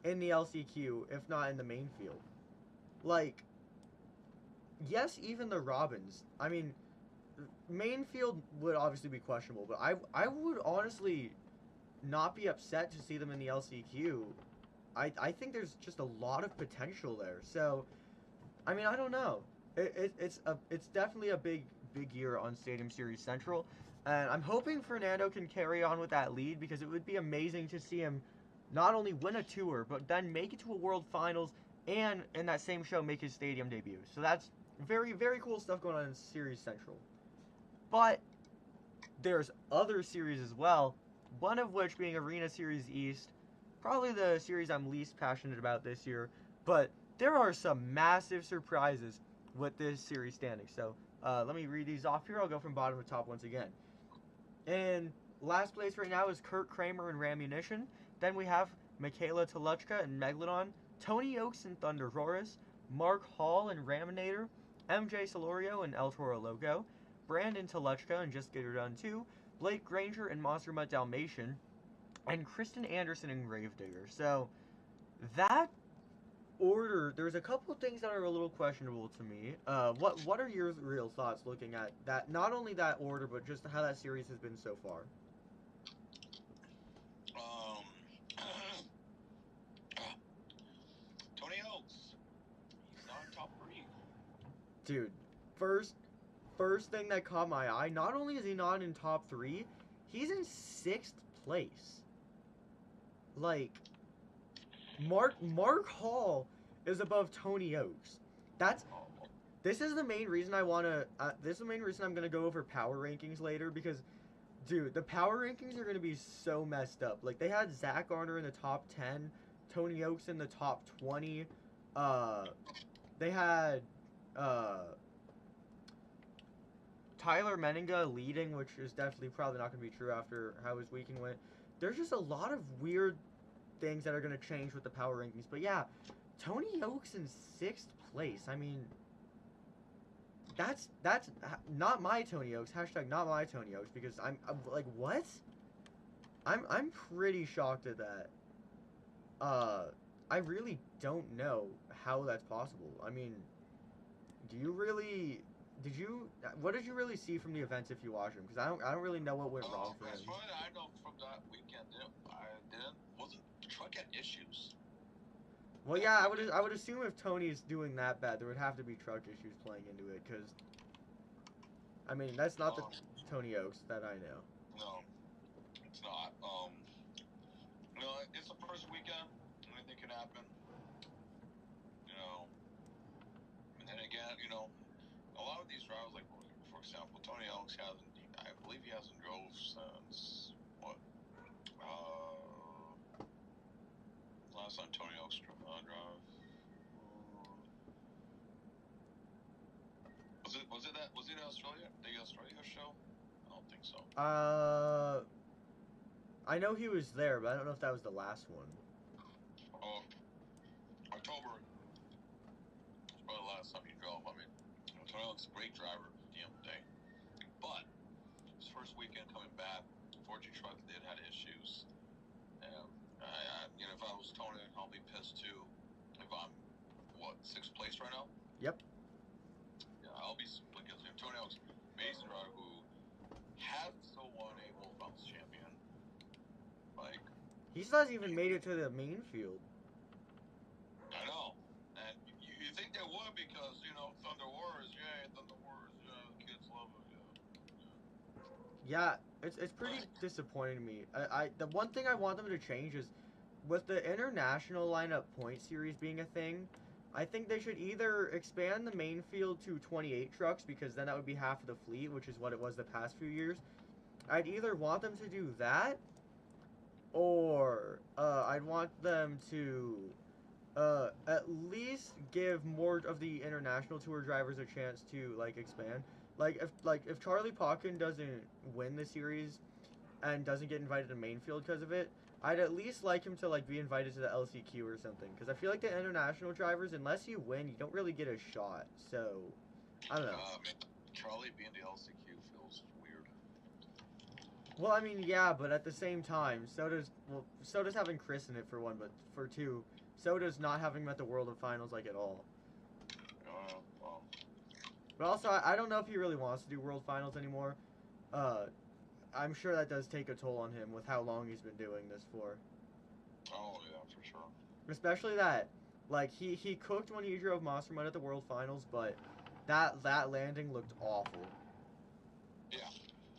in the LCQ, if not in the main field. Like, yes, even the Robins. I mean, main field would obviously be questionable, but I would honestly not be upset to see them in the LCQ. I think there's just a lot of potential there. So, I mean, I don't know. It's definitely a big year on Stadium Series Central, and I'm hoping Fernando can carry on with that lead because it would be amazing to see him not only win a tour but then make it to a World Finals and in that same show make his stadium debut. So that's very cool stuff going on in Series Central. But there's other series as well, one of which being Arena Series East, probably the series I'm least passionate about this year, but there are some massive surprises with this series standing. So let me read these off here. I'll go from bottom to top once again. In last place right now is Kurt Kramer and Ramunition. Then we have Michaela Toluchka and Megalodon, Tony Oaks and Thunder Horus, Mark Hall and Raminator, MJ Solorio and El Toro Loco, Brandon Toluchka and Just Get Her Done 2, Blake Granger and Monster Mutt Dalmatian, and Kristen Anderson and Gravedigger. So that order, there's a couple things that are a little questionable to me. What are your real thoughts looking at that? Not only that order, but just how that series has been so far. Tony Oaks. He's not in top 3. Dude, first first thing that caught my eye, not only is he not in top 3, he's in 6th place. Like, Mark Hall is above Tony Oaks. That's This is the main reason I want to this is the main reason I'm going to go over power rankings later, because dude, the power rankings are going to be so messed up. Like, they had Zach Garner in the top 10, Tony Oaks in the top 20. They had Tyler Meninga leading, which is definitely probably not going to be true after how his weekend went. There's just a lot of weird things that are going to change with the power rankings. But yeah, Tony Oaks in 6th place. I mean, that's not my Tony Oaks. Hashtag not my Tony Oaks, because I'm like, what? I'm pretty shocked at that. I really don't know how that's possible. I mean, what did you really see from the events if you watch them? Because I don't really know what went wrong for him. As far as I know from that weekend, wasn't the truck had issues. Well, yeah, I would assume if Tony's doing that bad, there would have to be truck issues playing into it. Because, I mean, that's not the Tony Oaks that I know. No, it's not. It's the first weekend. Anything can happen. And then again, a lot of these drivers, like for example, Tony Oaks I believe he hasn't drove since what? Last time Tony Oaks drove. Was it Australia? The Australia show? I don't think so. I know he was there, but I don't know if that was the last one. October. It's probably the last time he drove. I mean, Tony Oaks is a great driver at the end of the day. But his first weekend coming back, unfortunately, truck had issues. And if I was Tony, I'll be pissed too. If I'm 6th place right now? Yep. Yeah, I'll be, because Tony Oaks, amazing driver who has still won a World Finals champion. Like, he's not even made it to the main field. I know. And you think they would, because, Thunder Wars, Thunder Wars, kids love it, Yeah, it's pretty disappointing to me. The one thing I want them to change is, with the international lineup point series being a thing, I think they should either expand the main field to 28 trucks, because then that would be half of the fleet, which is what it was the past few years. I'd either want them to do that, or I'd want them to at least give more of the international tour drivers a chance to expand. If Charlie Pauken doesn't win the series and doesn't get invited to main field because of it, I'd at least like him to be invited to the LCQ or something, because I feel like the international drivers, unless you win, you don't really get a shot. So I don't know. Charlie being the LCQ feels weird. Well, I mean, yeah, but at the same time, so does having Chris in it for one, but for two, so does not having him at the World of Finals at all. Well. But also, I don't know if he really wants to do World Finals anymore. I'm sure that does take a toll on him with how long he's been doing this for. Oh, yeah, for sure. Especially that, he cooked when he drove Monster Mud at the World Finals, but that landing looked awful. Yeah,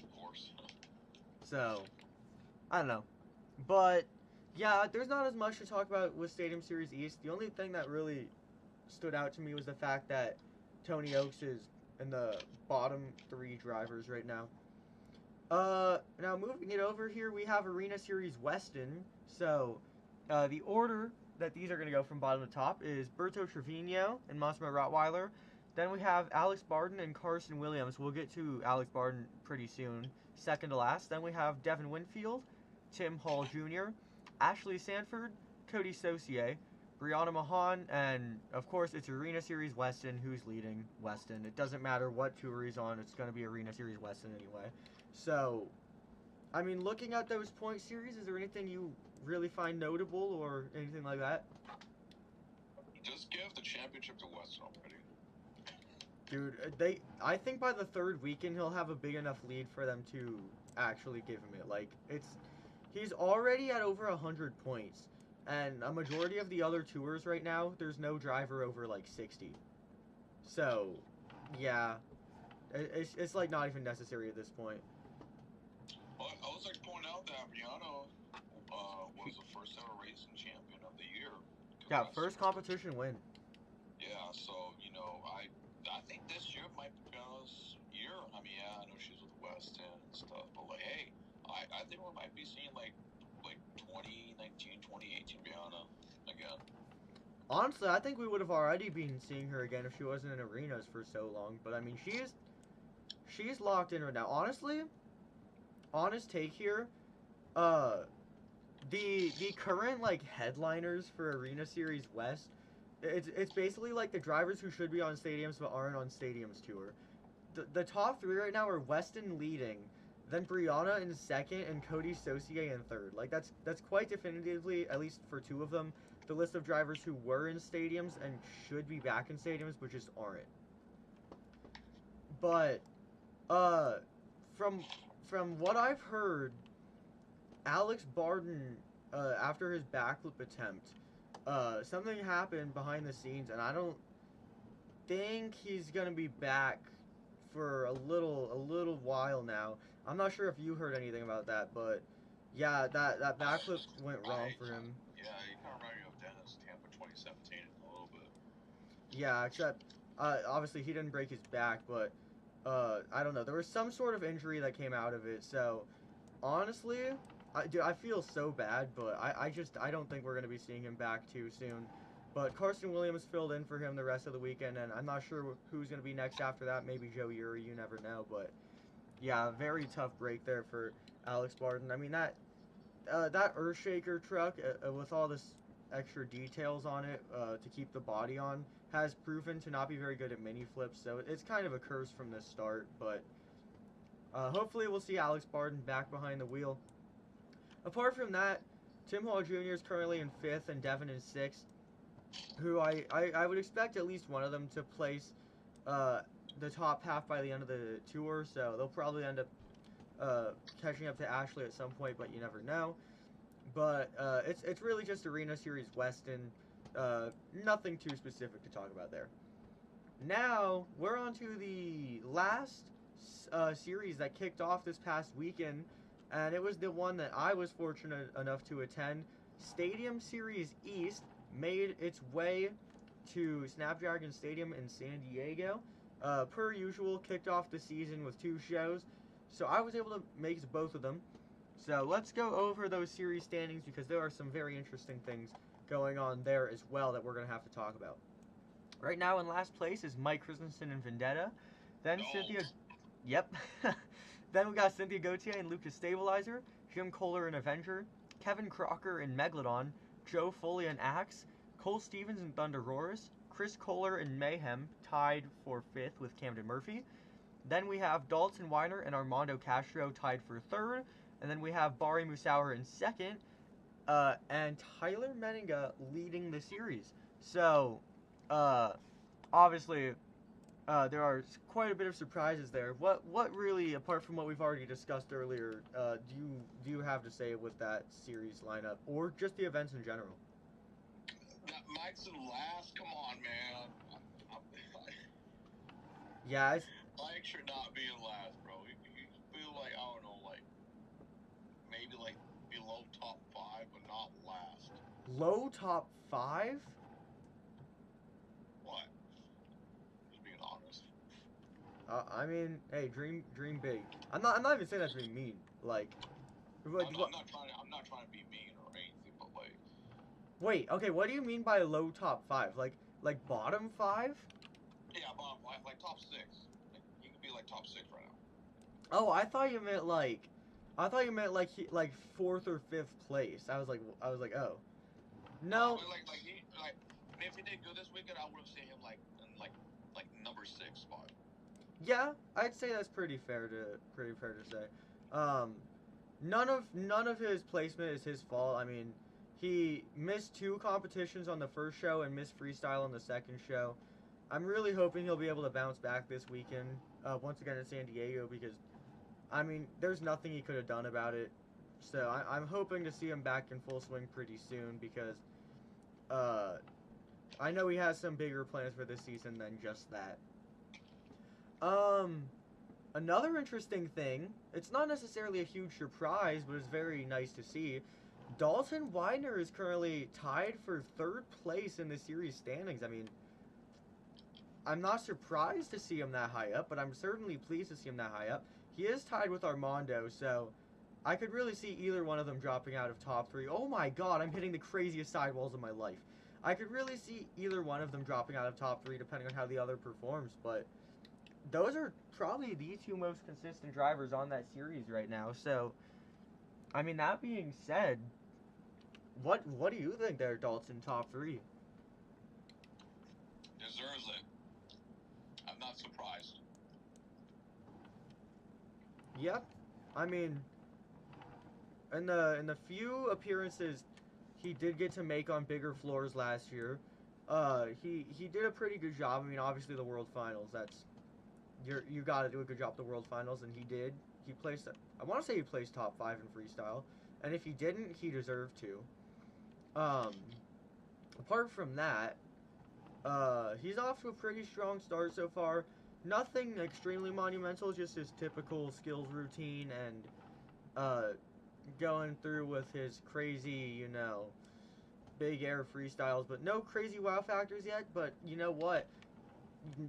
of course. So, I don't know. But, yeah, there's not as much to talk about with Stadium Series East. The only thing that really stood out to me was the fact that Tony Oaks is in the bottom 3 drivers right now. Now moving it over here, we have Arena Series Weston. So, the order that these are going to go from bottom to top is Berto Trevino and Massimo Rottweiler. Then we have Alex Barden and Carson Williams. We'll get to Alex Barden pretty soon. Second to last. Then we have Devin Winfield, Tim Hall Jr., Ashley Sanford, Cody Saucier, Brianna Mahan, and of course it's Arena Series Weston who's leading Weston. It doesn't matter what tour he's on, it's going to be Arena Series Weston anyway. So, I mean, looking at those point series, is there anything you really find notable or anything like that? Just give the championship to Weston already. Dude, I think by the 3rd weekend he'll have a big enough lead for them to actually give him it. He's already at over 100 points, and a majority of the other tours right now, there's no driver over 60. So, Yeah, it's like not even necessary at this point. Well, I was like pointing out that Brianna was the first ever racing champion of the year. Yeah, Congrats to first her. competition win. Yeah, so I think this year might be Brianna's year. I mean, yeah, I know she's with West End and stuff, but like, hey, I think we might be seeing like 2019, 2018 Brianna again. Honestly, I think we would have already been seeing her again if she wasn't in arenas for so long. But I mean, she's locked in right now. Honestly, honest take here. Uh, the current like headliners for Arena Series West, it's basically like the drivers who should be on stadiums but aren't on stadiums tour. The top three right now are Weston leading, then Brianna in second, and Cody Saucier in third. Like that's quite definitively, at least for two of them, the list of drivers who were in stadiums and should be back in stadiums but just aren't. But uh, from from what I've heard, Alex Barden, after his backflip attempt, something happened behind the scenes, and I don't think he's gonna be back for a little while now. I'm not sure if you heard anything about that, but yeah, that backflip went wrong for him. Yeah, you kind of remind me of Dennis Tampa 2017 a little bit. Yeah, except obviously he didn't break his back, but I don't know. There was some sort of injury that came out of it, so honestly, dude, I feel so bad, but I don't think we're gonna be seeing him back too soon. But Carson Williams filled in for him the rest of the weekend, and I'm not sure who's gonna be next after that. Maybe Joe Uri, you never know. But yeah, very tough break there for Alex Barton. I mean that Earthshaker truck with all this extra details on it to keep the body on has proven to not be very good at mini flips. So it's kind of a curse from the start, but. Hopefully, we'll see Alex Barden back behind the wheel. Apart from that, Tim Hall Jr. is currently in 5th and Devin in 6th, who I would expect at least one of them to place the top half by the end of the tour, so they'll probably end up catching up to Ashley at some point, but you never know. But it's really just Arena Series Weston, nothing too specific to talk about there. Now, we're on to the last series that kicked off this past weekend, and it was the one that I was fortunate enough to attend. Stadium Series East made its way to Snapdragon Stadium in San Diego. Per usual, kicked off the season with 2 shows, so I was able to make both of them. So let's go over those series standings because there are some very interesting things going on there as well that we're going to have to talk about. Right now in last place is Mike Christensen and Vendetta. Then No. Cynthia. Yep. Then we got Cynthia Gauthier and Lucas Stabilizer, Jim Kohler and Avenger, Kevin Crocker and Megalodon, Joe Foley and Axe, Cole Stevens and Thunder Roars, Chris Kohler and Mayhem tied for 5th with Camden Murphy. Then we have Dalton Weiner and Armando Castro tied for 3rd. And then we have Bari Musauer in 2nd. And Tyler Meninga leading the series. So, obviously, there are quite a bit of surprises there. What really, apart from what we've already discussed earlier, do you have to say with that series lineup, or just the events in general? That Mike's in last. Come on, man. Yeah, Mike should not be in last, bro. You feel like, I don't know, like maybe like below top 5, but not last. low top 5. What? Just being honest. I mean, hey, dream big. I'm not even saying that to be mean. Like, I'm not trying to be mean or anything, but like. Wait, okay, what do you mean by low top 5? Like bottom 5? Yeah, bottom 5, like top 6. Like, he could be like top 6 right now. Oh, I thought you meant like 4th or 5th place. I was like, oh, no. If he did good this weekend, I would have seen him like in like number 6 spot. Yeah, I'd say that's pretty fair to say. None of his placement is his fault. I mean, he missed 2 competitions on the first show and missed freestyle on the second show. I'm really hoping he'll be able to bounce back this weekend, once again in San Diego, because, I mean, there's nothing he could have done about it. So I'm hoping to see him back in full swing pretty soon, because I know he has some bigger plans for this season than just that. Um, Another interesting thing, it's not necessarily a huge surprise, but it's very nice to see. Dalton Widener is currently tied for third place in the series standings. I mean, I'm not surprised to see him that high up, but I'm certainly pleased to see him that high up. He is tied with Armando, so I could really see either one of them dropping out of top three. Oh my god, I'm hitting the craziest sidewalls of my life. I could really see either one of them dropping out of top three depending on how the other performs, but those are probably the two most consistent drivers on that series right now. So, I mean, that being said, what do you think there, Dalton, top three? Deserves it. I'm not surprised. Yep. I mean, in the few appearances he did get to make on bigger floors last year, he did a pretty good job. I mean, obviously the World Finals. You got to do a good job at the World Finals, and he did. He placed. I want to say he placed top five in freestyle, and if he didn't, he deserved to. Apart from that, he's off to a pretty strong start so far. Nothing extremely monumental, just his typical skills routine and uh, going through with his crazy, big air freestyles, but no crazy wow factors yet. But you know what?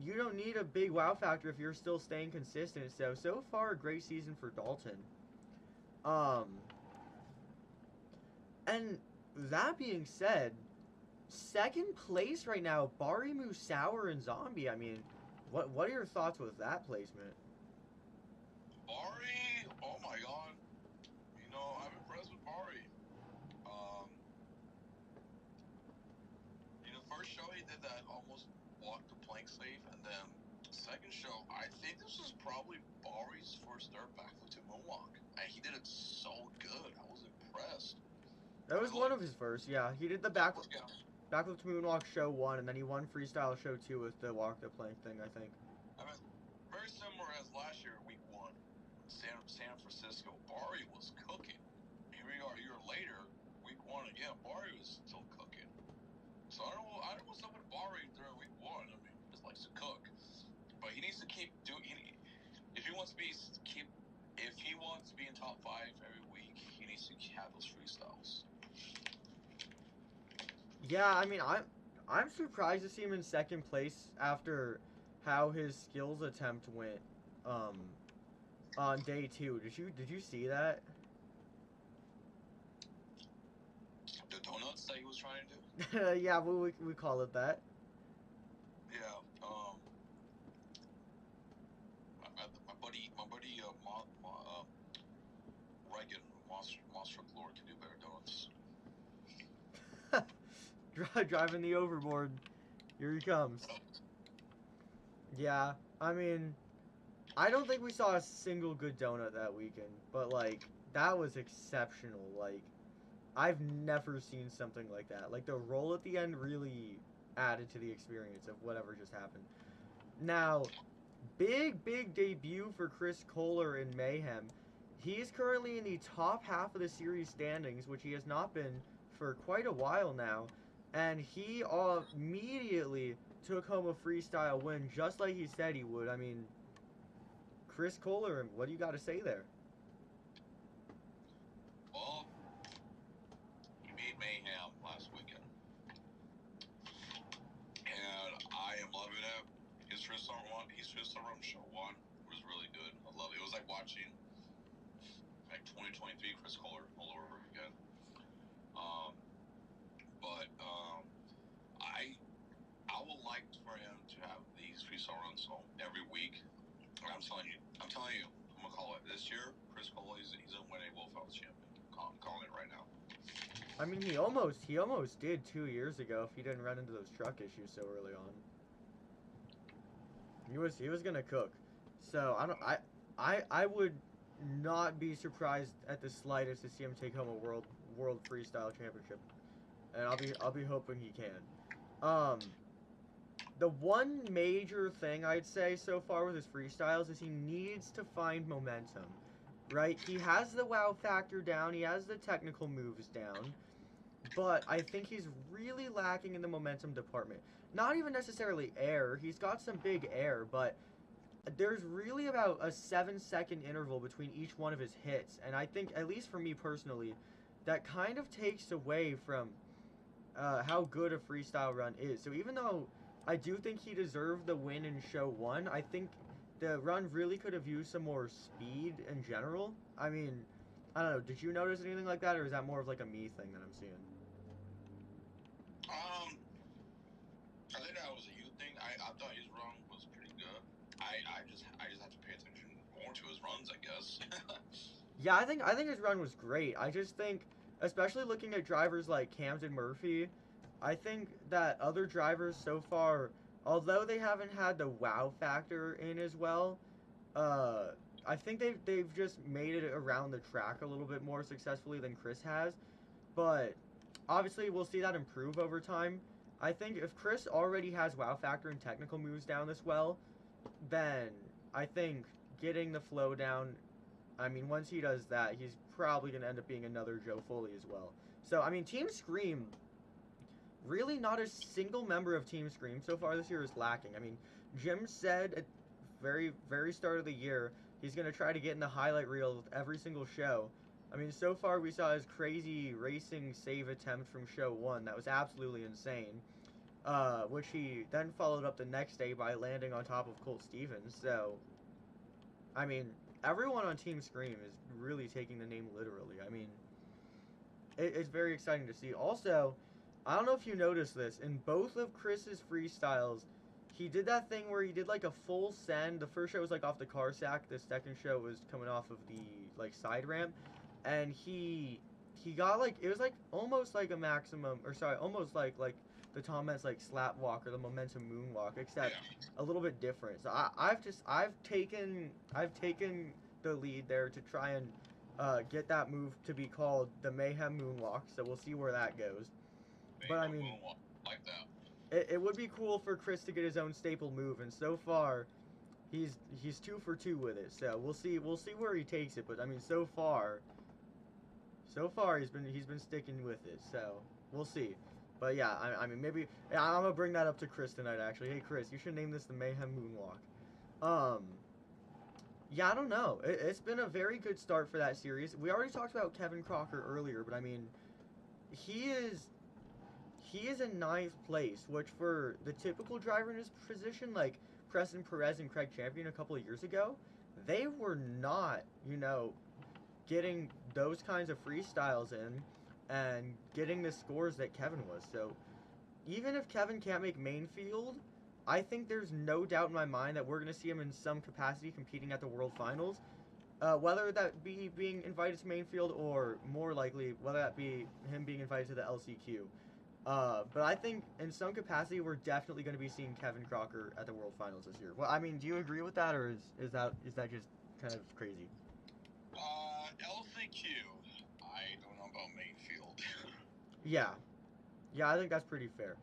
You don't need a big wow factor if you're still staying consistent. So far, a great season for Dalton. Um, and that being said, second place right now, Bari Musauer and Zombie. I mean, what are your thoughts with that placement? Bari, oh my god. I'm impressed with Bari. Um, first show he did that almost walk the plank safe, and then second show, I think this was probably Bari's first dirt backflip to moonwalk, and he did it so good. I was impressed. That was one of his first. Yeah, he did the backflip to moonwalk show one, and then he won freestyle show two with the walk the plank thing. I think. I mean, very similar as last year, week one, San Francisco. Bari was cooking. Here we are a year later, week one again. Bari was still cooking. So I don't know what's up with Bari during week one. I mean, he just likes to cook, but he needs to keep doing. If he wants to be in top five every week, he needs to have those freestyles. Yeah, I mean, I'm surprised to see him in second place after how his skills attempt went on day two. Did you see that? The donuts that he was trying to do. Yeah, we call it that. Yeah. My buddy, Reagan, Monster Lord, can do better donuts. Driving the overboard. Here he comes. Yeah, I mean, I don't think we saw a single good donut that weekend, but like that was exceptional. Like I've never seen something like that. Like the roll at the end really added to the experience of whatever just happened. Now, big debut for Chris Kohler in Mayhem. He's currently in the top half of the series standings, which he has not been for quite a while now, and he immediately took home a freestyle win just like he said he would. I mean, Chris Kohler, what do you got to say there? Well, he beat Mayhem last weekend, and I am loving it. His first run show one was really good. I love it. It was like watching 2023 Chris Kohler all over again. But I would like for him to have these freestyle runs every week. I'm telling you, I'm gonna call it this year. Chris Kohler, he's gonna win a World Finals champion. I'm calling it right now. I mean, he almost did 2 years ago if he didn't run into those truck issues so early on. He was gonna cook. So I would not be surprised at the slightest to see him take home a world freestyle championship, and I'll be hoping he can. The one major thing I'd say so far with his freestyles is he needs to find momentum, right? He has the wow factor down, he has the technical moves down, but I think he's really lacking in the momentum department. Not even necessarily air. He's got some big air, but there's really about a 7 second interval between each one of his hits, and I think, at least for me personally, that kind of takes away from how good a freestyle run is. So even though I do think he deserved the win in show one, I think the run really could have used some more speed in general. I mean, I don't know. Did you notice anything like that, or is that more of like a me thing that I'm seeing? Um, I think that was a you thing. I thought his run was pretty good. I just have to pay attention more to his runs, I guess. Yeah, I think his run was great. I just think, especially looking at drivers like Camden Murphy, I think that other drivers so far, although they haven't had the wow factor in as well, uh, I think they've just made it around the track a little bit more successfully than Chris has. But obviously, we'll see that improve over time. I think if Chris already has wow factor and technical moves down this well, then I think getting the flow down, I mean, once he does that, he's probably going to end up being another Joe Foley as well. So, I mean, Team Scream, really not a single member of Team Scream so far this year is lacking. I mean, Jim said at very start of the year he's going to try to get in the highlight reel of every single show. I mean, so far we saw his crazy racing save attempt from show one. That was absolutely insane. Which he then followed up the next day by landing on top of Colt Stevens. So, I mean, everyone on Team Scream is really taking the name literally. I mean, it's very exciting to see. Also, I don't know if you noticed this, in both of Chris's freestyles, he did that thing where he did like a full send. The first show was like off the car sack. The second show was coming off of the like side ramp, and he got like, it was like almost like a maximum, or sorry, almost like the Tom Metz like slap walk or the momentum moonwalk, except Yeah. a little bit different. So I've taken the lead there to try and get that move to be called the Mayhem Moonwalk. So we'll see where that goes. But I mean, Like that. it would be cool for Chris to get his own staple move, and so far, he's 2 for 2 with it. So we'll see where he takes it. But I mean, so far he's been sticking with it. So we'll see. But yeah, I mean, maybe, yeah, I'm gonna bring that up to Chris tonight. Actually, hey Chris, you should name this the Mayhem Moonwalk. Yeah, I don't know. It's been a very good start for that series. We already talked about Kevin Crocker earlier, but I mean, he is he is in ninth place, which for the typical driver in his position, like Preston Perez and Craig Champion a couple of years ago, they were not, getting those kinds of freestyles in and getting the scores that Kevin was. So even if Kevin can't make main field, I think there's no doubt in my mind that we're going to see him in some capacity competing at the World Finals. Whether that be being invited to main field or more likely whether that be him being invited to the LCQ. But I think in some capacity we're definitely going to be seeing Kevin Crocker at the World Finals this year. Well, I mean, do you agree with that, or is that just kind of crazy? LCQ. I don't know about Mayfield. Yeah, yeah, I think that's pretty fair.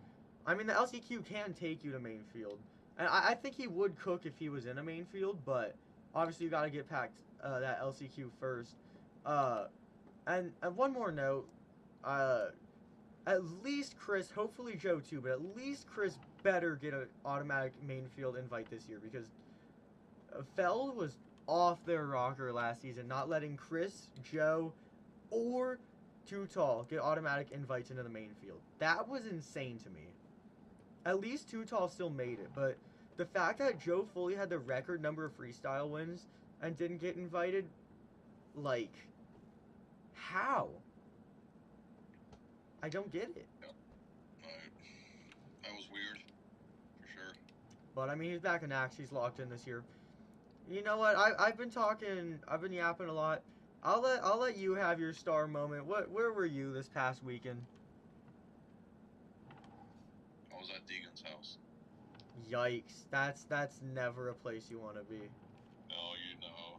I mean, the LCQ can take you to main field, and I think he would cook if he was in a main field, but obviously you got to get packed that LCQ first. Uh, and one more note, uh, at least Chris, hopefully Joe too, but at least Chris better get an automatic main field invite this year because Feld was off their rocker last season, not letting Chris, Joe, or Too Tall get automatic invites into the main field. That was insane to me. At least Too Tall still made it, but the fact that Joe Foley had the record number of freestyle wins and didn't get invited, like, how? I don't get it. That was weird, for sure. But I mean, he's back in Axe. He's locked in this year. You know what? I've been talking. I've been yapping a lot. I'll let you have your star moment. Where were you this past weekend? I was at Deegan's house. Yikes! That's never a place you want to be. No, you know.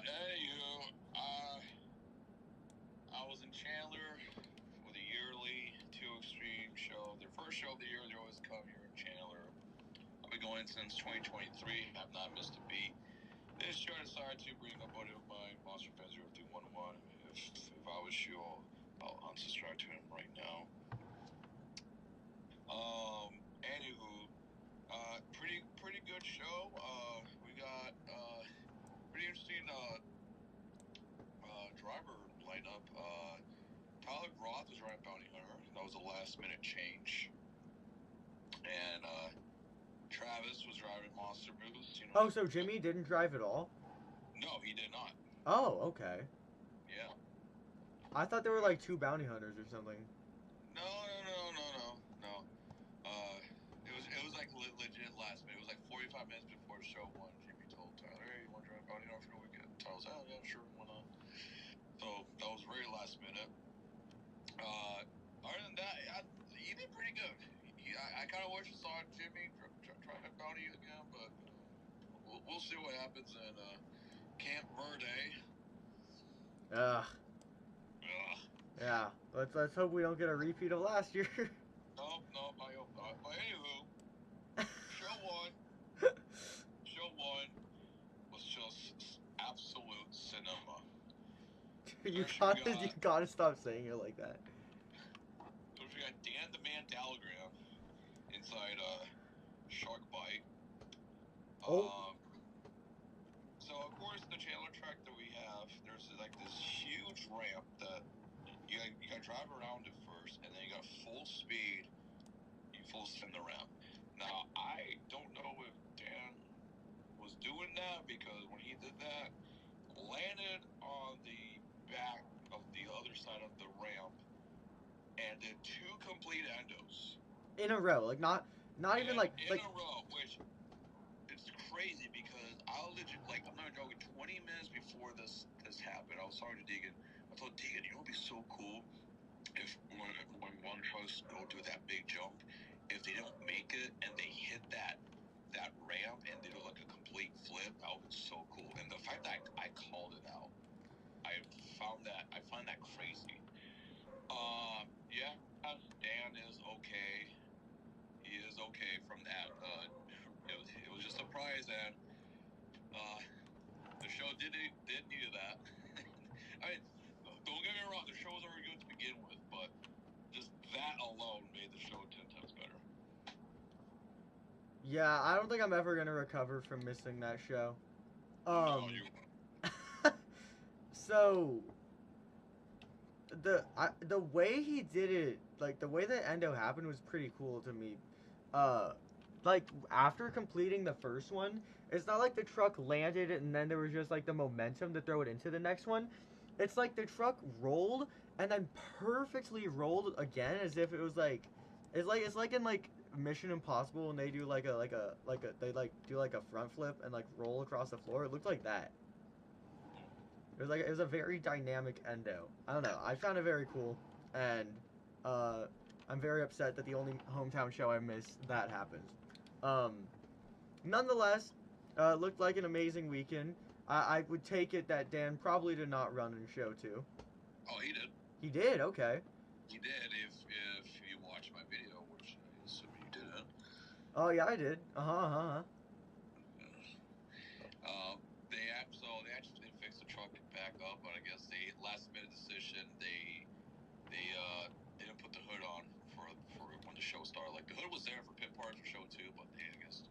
Anywho, I was in Chandler for the yearly Two Extreme show. Their first show of the year. They always come here in Chandler. I've been going since 2023. Have not missed a beat. This show I decided to bring a buddy of mine, Monster Fan 0311. If I was you, I'll unsubscribe to him right now. Anywho, Pretty good show. We got pretty interesting driver lineup. Tyler Groth was running Bounty Hunter. That was a last minute change. And Travis was driving Monster Moose. You know. Oh, so Jimmy didn't drive at all? No, he did not. Oh, okay. Yeah. I thought there were like 2 bounty hunters or something. No. It was like legit last minute. It was like 45 minutes before show 1. Jimmy told Tyler, "Hey, you want to drive Bounty Hunter for the weekend?" Tyler was, "Oh yeah, sure, why not?" So that was very last minute. Other than that, he did pretty good. I kind of wish I saw Jimmy try to bounty again, but we'll see what happens in Camp Verde. Ugh. Yeah. Let's hope we don't get a repeat of last year. Nope, I hope not. But anywho, show one was just absolute cinema. you gotta stop saying it like that. So we got Dan the Man Dalagram inside Shark Bite. Oh. So of course the Chandler track that we have, there's like this huge ramp that you got to drive around it first, and then you got full speed, you full spin the ramp. Now I don't know if Dan was doing that because when he did that, landed on the back of the other side of the ramp and did 2 complete endos In a row, like not even like in a row, which it's crazy because I'll legit, like, I'm not joking, 20 minutes before this happened, I was talking to Deegan. I told Deegan, you know what would be so cool if when one tries to go do that big jump, if they don't make it and they hit that ramp and they do like a complete flip, that would be so cool. And the fact that I called it out, I find that crazy. Yeah, Dan is okay. He is okay from that. It was just a surprise, and the show did need that. I mean, don't get me wrong, the show was already good to begin with, but just that alone made the show 10 times better. Yeah, I don't think I'm ever gonna recover from missing that show. No, you So the way he did it, like the way that endo happened was pretty cool to me. Like after completing the first one, it's not like the truck landed and then there was just like the momentum to throw it into the next one. It's like the truck rolled and then perfectly rolled again as if it was like it's like in like Mission Impossible when they do like a they like do like a front flip and like roll across the floor. It looked like that. It was a very dynamic endo. I don't know. I found it very cool, and I'm very upset that the only hometown show I missed that happened. Nonetheless, looked like an amazing weekend. I would take it that Dan probably did not run in show 2. Oh, he did. He did. Okay. He did. If you watched my video, which I assume you didn't. Oh yeah, I did. They actually fixed the truck back up, but I guess they last minute decision they didn't put the hood on for when the show started. Like the hood was there for pit parts for show 2, but I guess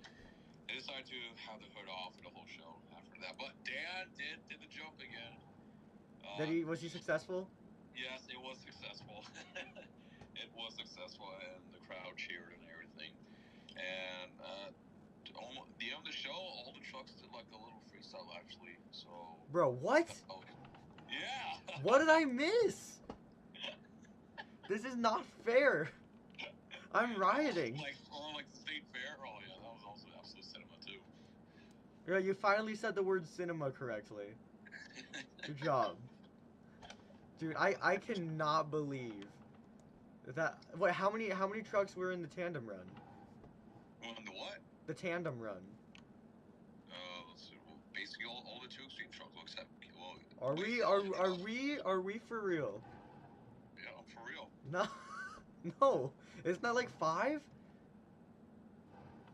they decided to have the hood off for the whole show after that. But Dan did the jump again. Was he successful? Yes, it was successful. It was successful, and the crowd cheered and everything. And the end of the show, all the trucks did like a little freestyle actually. So. Bro, what? Yeah. What did I miss? This is not fair. I'm rioting. Like the state fair. Oh yeah, that was also absolute cinema too. Yeah, you finally said the word cinema correctly. Good job. Dude, I cannot believe that. Wait, how many trucks were in the tandem run? On the what? The tandem run. Let's see. Well, basically all the 2 extreme trucks except. Well, are we for real? Yeah, I'm for real. No, no. Isn't that like 5?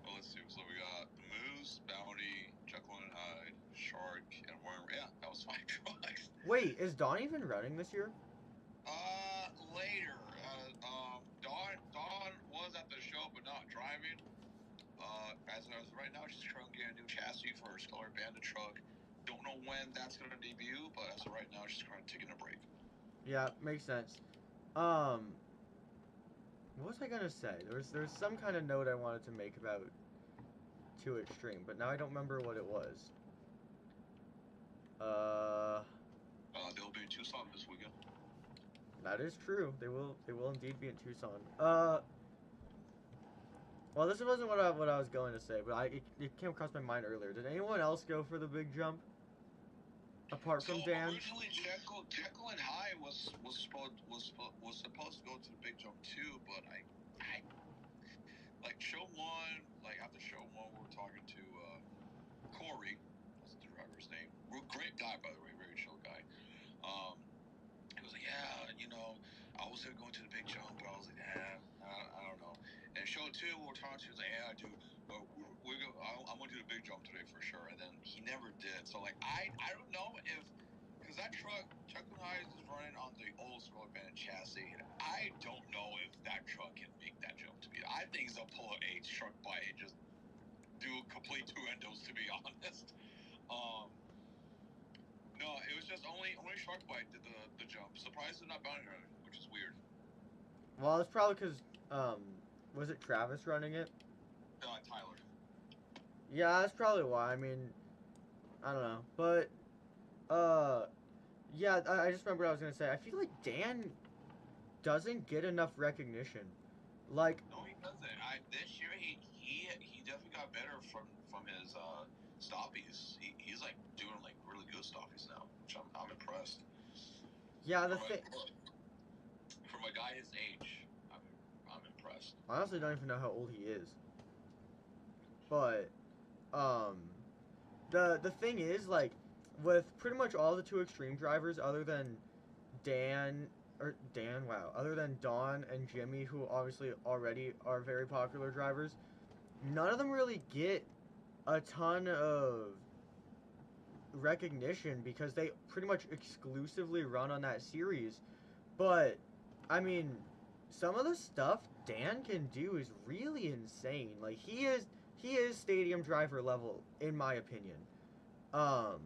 Well, let's see. So we got the Moose, Bounty, Jekyll and Hyde, Shark, and Worm. Yeah, that was 5 trucks. Wait, is Dawn even running this year? Later. Dawn was at the show, but not driving. as of right now, she's currently getting a new chassis for her Sculler Bandit truck. Don't know when that's gonna debut, but as of right now, she's currently taking a break. Yeah, makes sense. What was I gonna say? There was some kind of note I wanted to make about 2 Extreme, but now I don't remember what it was. They'll be in Tucson this weekend. That is true. They will indeed be in Tucson. Well, this wasn't what I was going to say, but it came across my mind earlier. Did anyone else go for the big jump? Apart from Dan? Originally, Jekyll and Hyde was supposed to go to the big jump too, but I like show 1, like after show 1, we were talking to Corey, that's the driver's name. Great guy, by the way, very chill guy. He was like, yeah, I was going to the big jump, but I was like, I don't know. And show 2, we were talking to, he was like, yeah, dude, I'm going to do the big jump today for sure. And then he never did. So, like, I don't know if, because that truck, Chuck and I is running on the old Sculler Bandit chassis, and I don't know if that truck can make that jump to be. I think they'll pull a truck by and just do complete 2 endos, to be honest. No, it was just only Sharkbite did the jump. Surprised it's not Bounty Hunter, which is weird. Well, it's probably because, was it Travis running it? Tyler. Yeah, that's probably why. I mean, I don't know. But, yeah, I just remember what I was going to say. I feel like Dan doesn't get enough recognition. Like... No, he doesn't. This year, he definitely got better from his stoppies. He's like doing like really good stoppies now, which I'm impressed. Yeah, from a guy his age, I'm impressed. I honestly don't even know how old he is. But, the thing is, like, with pretty much all the 2 Extreme drivers, other than other than Don and Jimmy, who obviously already are very popular drivers, none of them really get a ton of recognition because they pretty much exclusively run on that series. But, I mean, some of the stuff Dan can do is really insane. Like, he is stadium driver level, in my opinion. But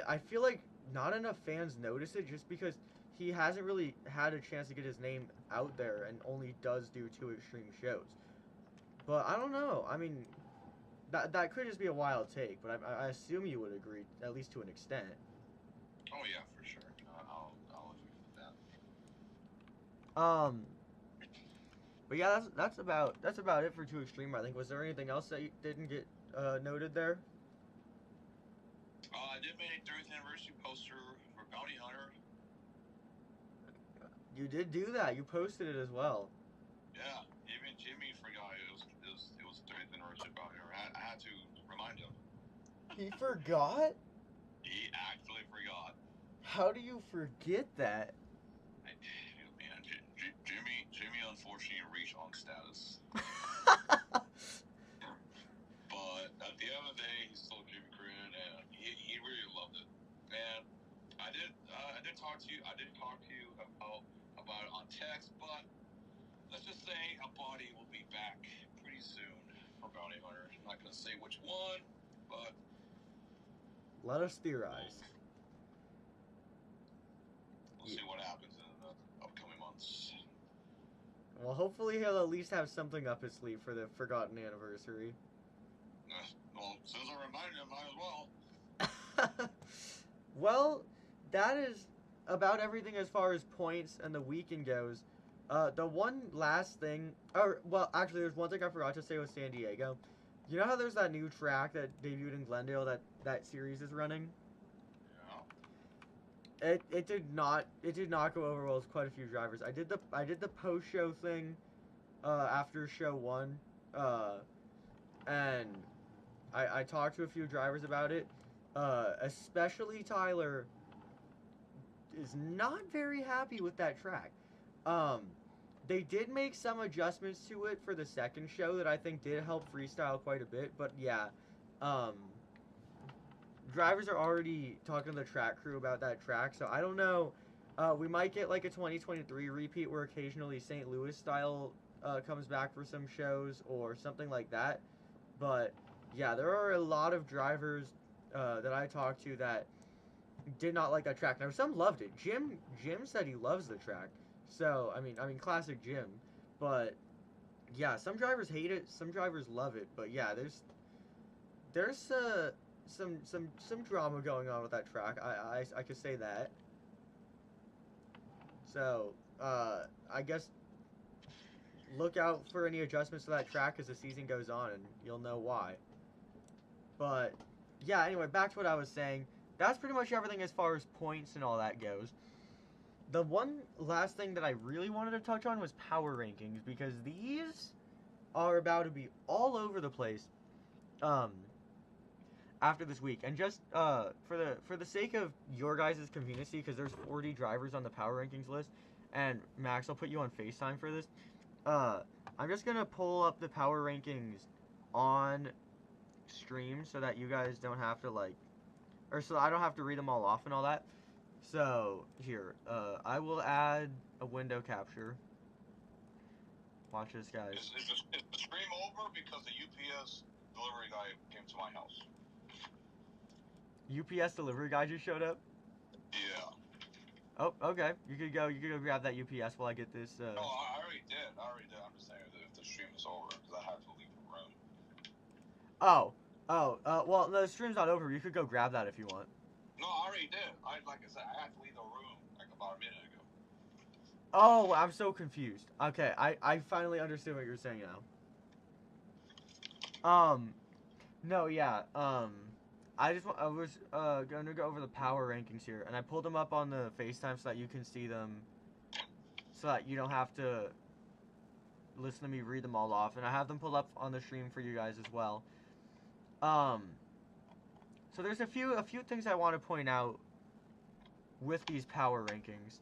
I feel like not enough fans notice it just because he hasn't really had a chance to get his name out there and only does do 2 Extreme shows. But I don't know. I mean, that could just be a wild take, but I assume you would agree, at least to an extent. Oh yeah, for sure. I'll agree with that. But yeah, that's about it for 2 Extreme. I think. Was there anything else that you didn't get noted there? I did make a 30th anniversary poster for Bounty Hunter. You did do that. You posted it as well. Yeah, even Jimmy forgot it was 30th anniversary Bounty Hunter. I had to remind him. He forgot? He actually forgot. How do you forget that? Man, Jimmy unfortunately reached on status. But at the end of the day, he's still Jimmy Crin, and he really loved it. And I did talk to you. I did talk to you about it on text, but let's just say a body will be back pretty soon for Bounty Hunter. I'm not gonna say which one, but let us theorize. We'll see what happens in the upcoming months. Well, hopefully he'll at least have something up his sleeve for the forgotten anniversary. Well, since I reminded him, might as well. Well, that is about everything as far as points and the weekend goes. The one last thing, actually, there's one thing I forgot to say with San Diego. You know how there's that new track that debuted in Glendale that series is running? Yeah. It did not go over well with quite a few drivers. I did the post show thing after show 1, and I talked to a few drivers about it. Especially Tyler is not very happy with that track. They did make some adjustments to it for the second show that I think did help freestyle quite a bit, but yeah, drivers are already talking to the track crew about that track, so I don't know. We might get like a 2023 repeat where occasionally St. Louis style comes back for some shows or something like that. But yeah, there are a lot of drivers that I talked to that did not like that track. Now some loved it. Jim said he loves the track. So I mean classic Jim. But yeah, some drivers hate it, some drivers love it. But yeah, there's some drama going on with that track. I could say that. So I guess look out for any adjustments to that track as the season goes on, and you'll know why. But yeah, anyway, back to what I was saying. That's pretty much everything as far as points and all that goes. The one last thing that I really wanted to touch on was power rankings because these are about to be all over the place. Um, After this week, and just for the sake of your guys' convenience, because there's 40 drivers on the power rankings list, and Max, I'll put you on FaceTime for this. I'm just gonna pull up the power rankings on stream so that you guys don't have to or so I don't have to read them all off and all that. So here, I will add a window capture. Watch this, guys. Is the stream over because the UPS delivery guy came to my house? UPS delivery guy just showed up? Yeah. Oh, okay. You could go grab that UPS while I get this. No, I already did. I'm just saying that if the stream is over, because I have to leave the room. Well, no, the stream's not over. You could go grab that if you want. No, I already did. Like I said, I had to leave the room like about a minute ago. Oh, I'm so confused. Okay, I finally understood what you're saying now. No, yeah, I was gonna go over the power rankings here, and I pulled them up on the FaceTime so that you can see them, so that you don't have to listen to me read them all off, and I have them pulled up on the stream for you guys as well. So there's a few things I want to point out with these power rankings.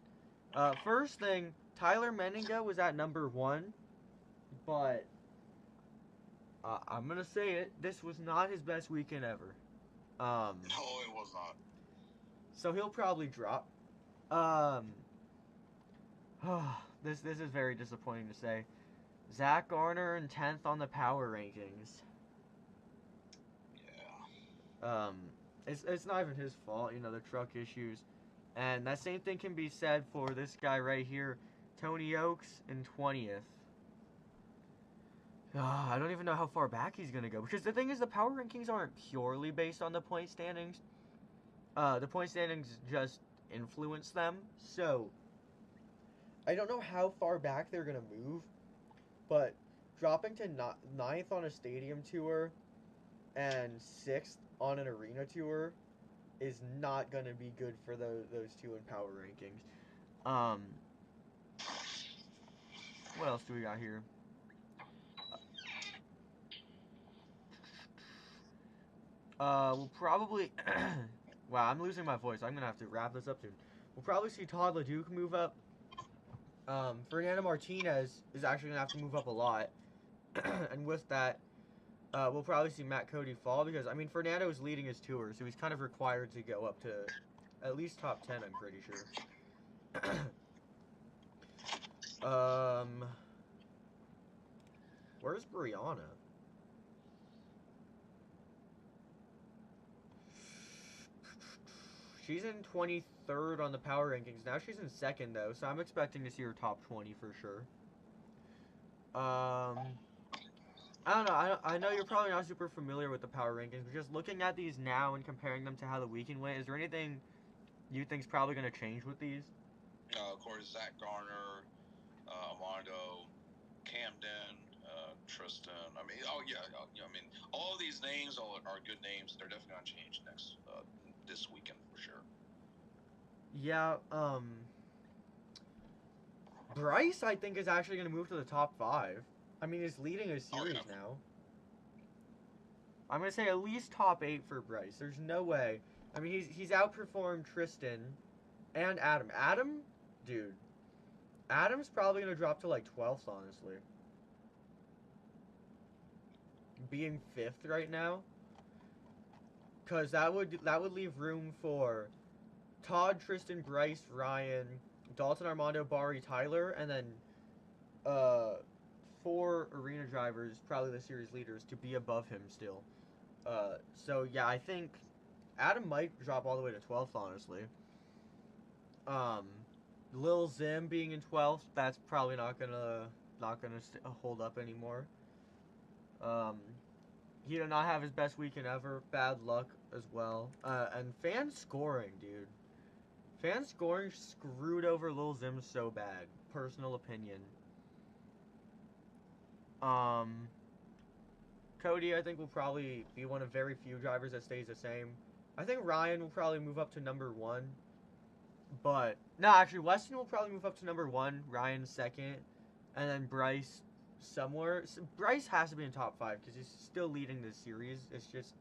First thing, Tyler Menninga was at number 1, but I'm gonna say it, this was not his best weekend ever. No, it was not. So he'll probably drop. This is very disappointing to say. Zach Garner in 10th on the power rankings. Yeah. It's not even his fault, the truck issues. And that same thing can be said for this guy right here, Tony Oaks in 20th. I don't even know how far back he's going to go. Because the thing is, the power rankings aren't purely based on the point standings. The point standings just influence them. So, I don't know how far back they're going to move. But dropping to 9th on a stadium tour and 6th on an arena tour is not going to be good for those two in power rankings. What else do we got here? We'll probably... wow, I'm losing my voice. I'm going to have to wrap this up soon. We'll probably see Todd LeDuc move up. Fernando Martinez is actually going to have to move up a lot. And with that, we'll probably see Matt Cody fall because, Fernando is leading his tour, so he's kind of required to go up to at least top 10, I'm pretty sure. Where's Brianna? She's in 23rd on the power rankings. Now she's in 2nd, though, so I'm expecting to see her top 20 for sure. I don't know. I know you're probably not super familiar with the power rankings, but just looking at these now and comparing them to how the weekend went, is there anything you think's probably going to change with these? Of course, Zach Garner, Armando, Camden, Tristan. All of these names are good names. They're definitely going to change this weekend for sure. Yeah, Bryce, I think, is actually going to move to the top 5. He's leading his series now. I'm going to say at least top 8 for Bryce. There's no way. He's outperformed Tristan and Adam. Dude. Adam's probably going to drop to, 12th, honestly. Being 5th right now. Because that would leave room for Todd, Tristan, Bryce, Ryan, Dalton, Armando, Bari, Tyler, and then 4 arena drivers, probably the series leaders, to be above him still. So yeah, I think Adam might drop all the way to 12th, honestly. Um, Lil Zim being in 12th, that's probably not gonna hold up anymore. Um, he did not have his best weekend ever. Bad luck as well. And fan scoring, dude. Fan scoring screwed over Lil Zim so bad. Personal opinion. Um, Cody, I think, will probably be one of very few drivers that stays the same. I think Ryan will probably move up to number 1. But, no, actually, Weston will probably move up to number 1. Ryan second. And then Bryce somewhere. Bryce has to be in top 5 because he's still leading this series. It's just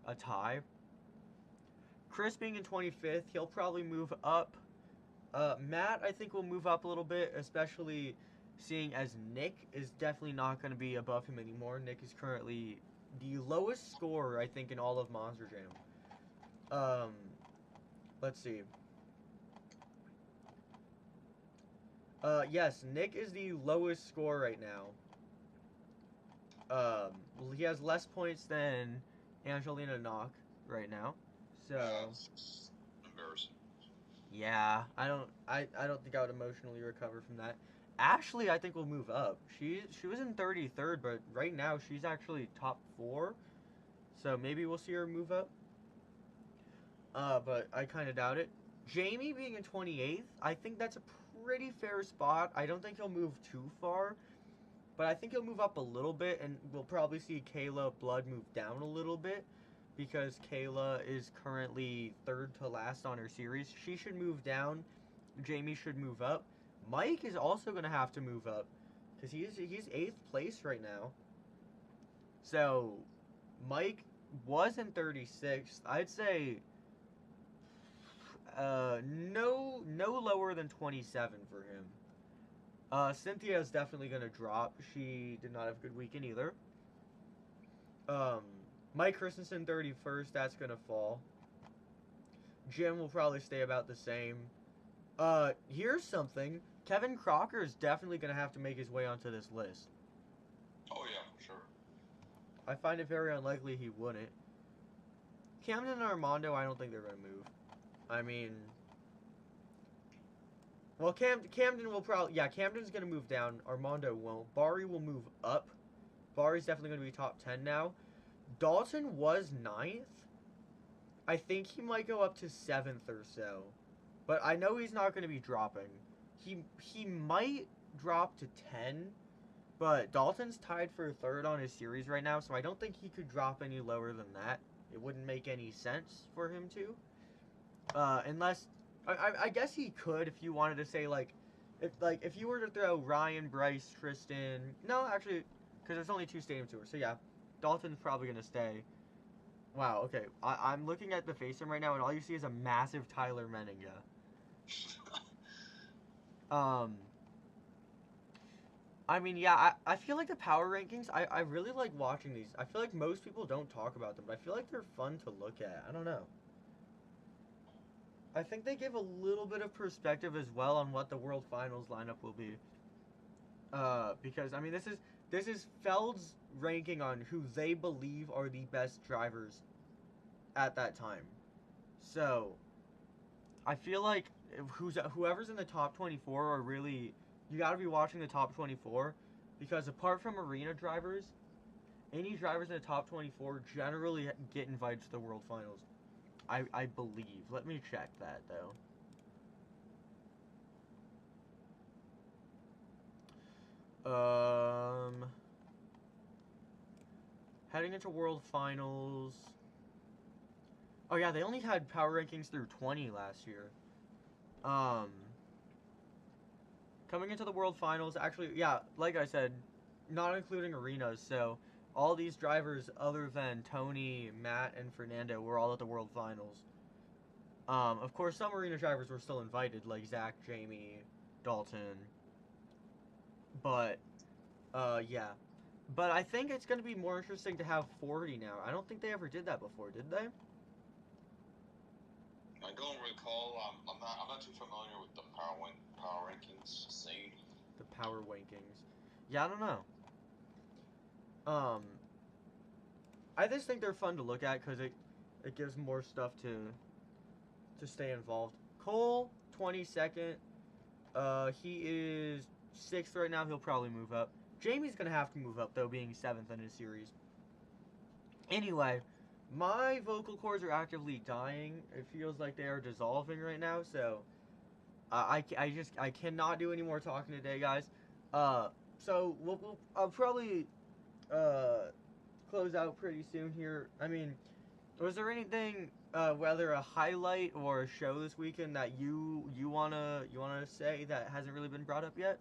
a tie. Chris being in 25th, he'll probably move up. Matt, I think, will move up a little bit, especially seeing as Nick is definitely not going to be above him anymore. Nick is currently the lowest scorer, I think, in all of Monster Jam. Let's see. Yes, Nick is the lowest scorer right now. He has less points than Angelina Knock right now. So embarrassing. yeah, I don't think I would emotionally recover from that. Ashley, I think, will move up. She was in 33rd, but right now she's actually top 4. So maybe we'll see her move up. But I kind of doubt it. Jamie being in 28th, I think that's a pretty fair spot. I don't think he'll move too far, but I think he'll move up a little bit, and we'll probably see Kayla Blood move down a little bit because Kayla is currently 3rd to last on her series. She should move down. Jamie should move up. Mike is also going to have to move up because he's 8th place right now. So Mike was in 36th. I'd say no lower than 27 for him. Cynthia is definitely going to drop. She did not have a good weekend either. Mike Christensen 31st. That's going to fall. Jim will probably stay about the same. Here's something. Kevin Crocker is definitely going to have to make his way onto this list. Oh, yeah, for sure. I find it very unlikely he wouldn't. Camden and Armando, I don't think they're going to move. I mean, well, Camden will probably, yeah, Camden's going to move down. Armando won't. Bari will move up. Bari's definitely going to be top 10 now. Dalton was 9th. I think he might go up to 7th or so. But I know he's not going to be dropping. He might drop to 10, but Dalton's tied for 3rd on his series right now, so I don't think he could drop any lower than that. It wouldn't make any sense for him to. Unless, I guess he could if you wanted to say, if you were to throw Ryan, Bryce, Tristan, no, actually, because there's only 2 stadium tours, so yeah, Dalton's probably going to stay. Wow, okay, I'm looking at the FaceTime right now, and all you see is a massive Tyler Menninga. I mean, yeah, I feel like the power rankings, I really like watching these. I feel like most people don't talk about them, but I feel like they're fun to look at. I don't know. I think they give a little bit of perspective as well on what the World Finals lineup will be. Because, I mean, this is Feld's ranking on who they believe are the best drivers at that time. So, I feel like whoever's in the top 24 are really, you gotta be watching the top 24, because apart from arena drivers, any drivers in the top 24 generally get invited to the World Finals. I believe. Let me check that, though. Heading into World Finals. Oh yeah, they only had power rankings through 20 last year. Coming into the World Finals, actually, yeah, like I said, not including arenas, so all these drivers other than Tony, Matt, and Fernando were all at the World Finals. Of course, some arena drivers were still invited, like Zach, Jamie, Dalton. But, yeah. But I think it's going to be more interesting to have 40 now. I don't think they ever did that before, did they? I don't recall. I'm not too familiar with the power rankings scene. The power rankings. Yeah, I don't know. Um, I just think they're fun to look at because it gives more stuff to stay involved. Cole, 22nd. He is 6th right now. He'll probably move up. Jamie's gonna have to move up though, being 7th in his series. Anyway, my vocal cords are actively dying. It feels like they are dissolving right now. So I cannot do any more talking today, guys. So I'll probably uh close out pretty soon here. I mean, was there anything, whether a highlight or a show this weekend that you wanna say that hasn't really been brought up yet?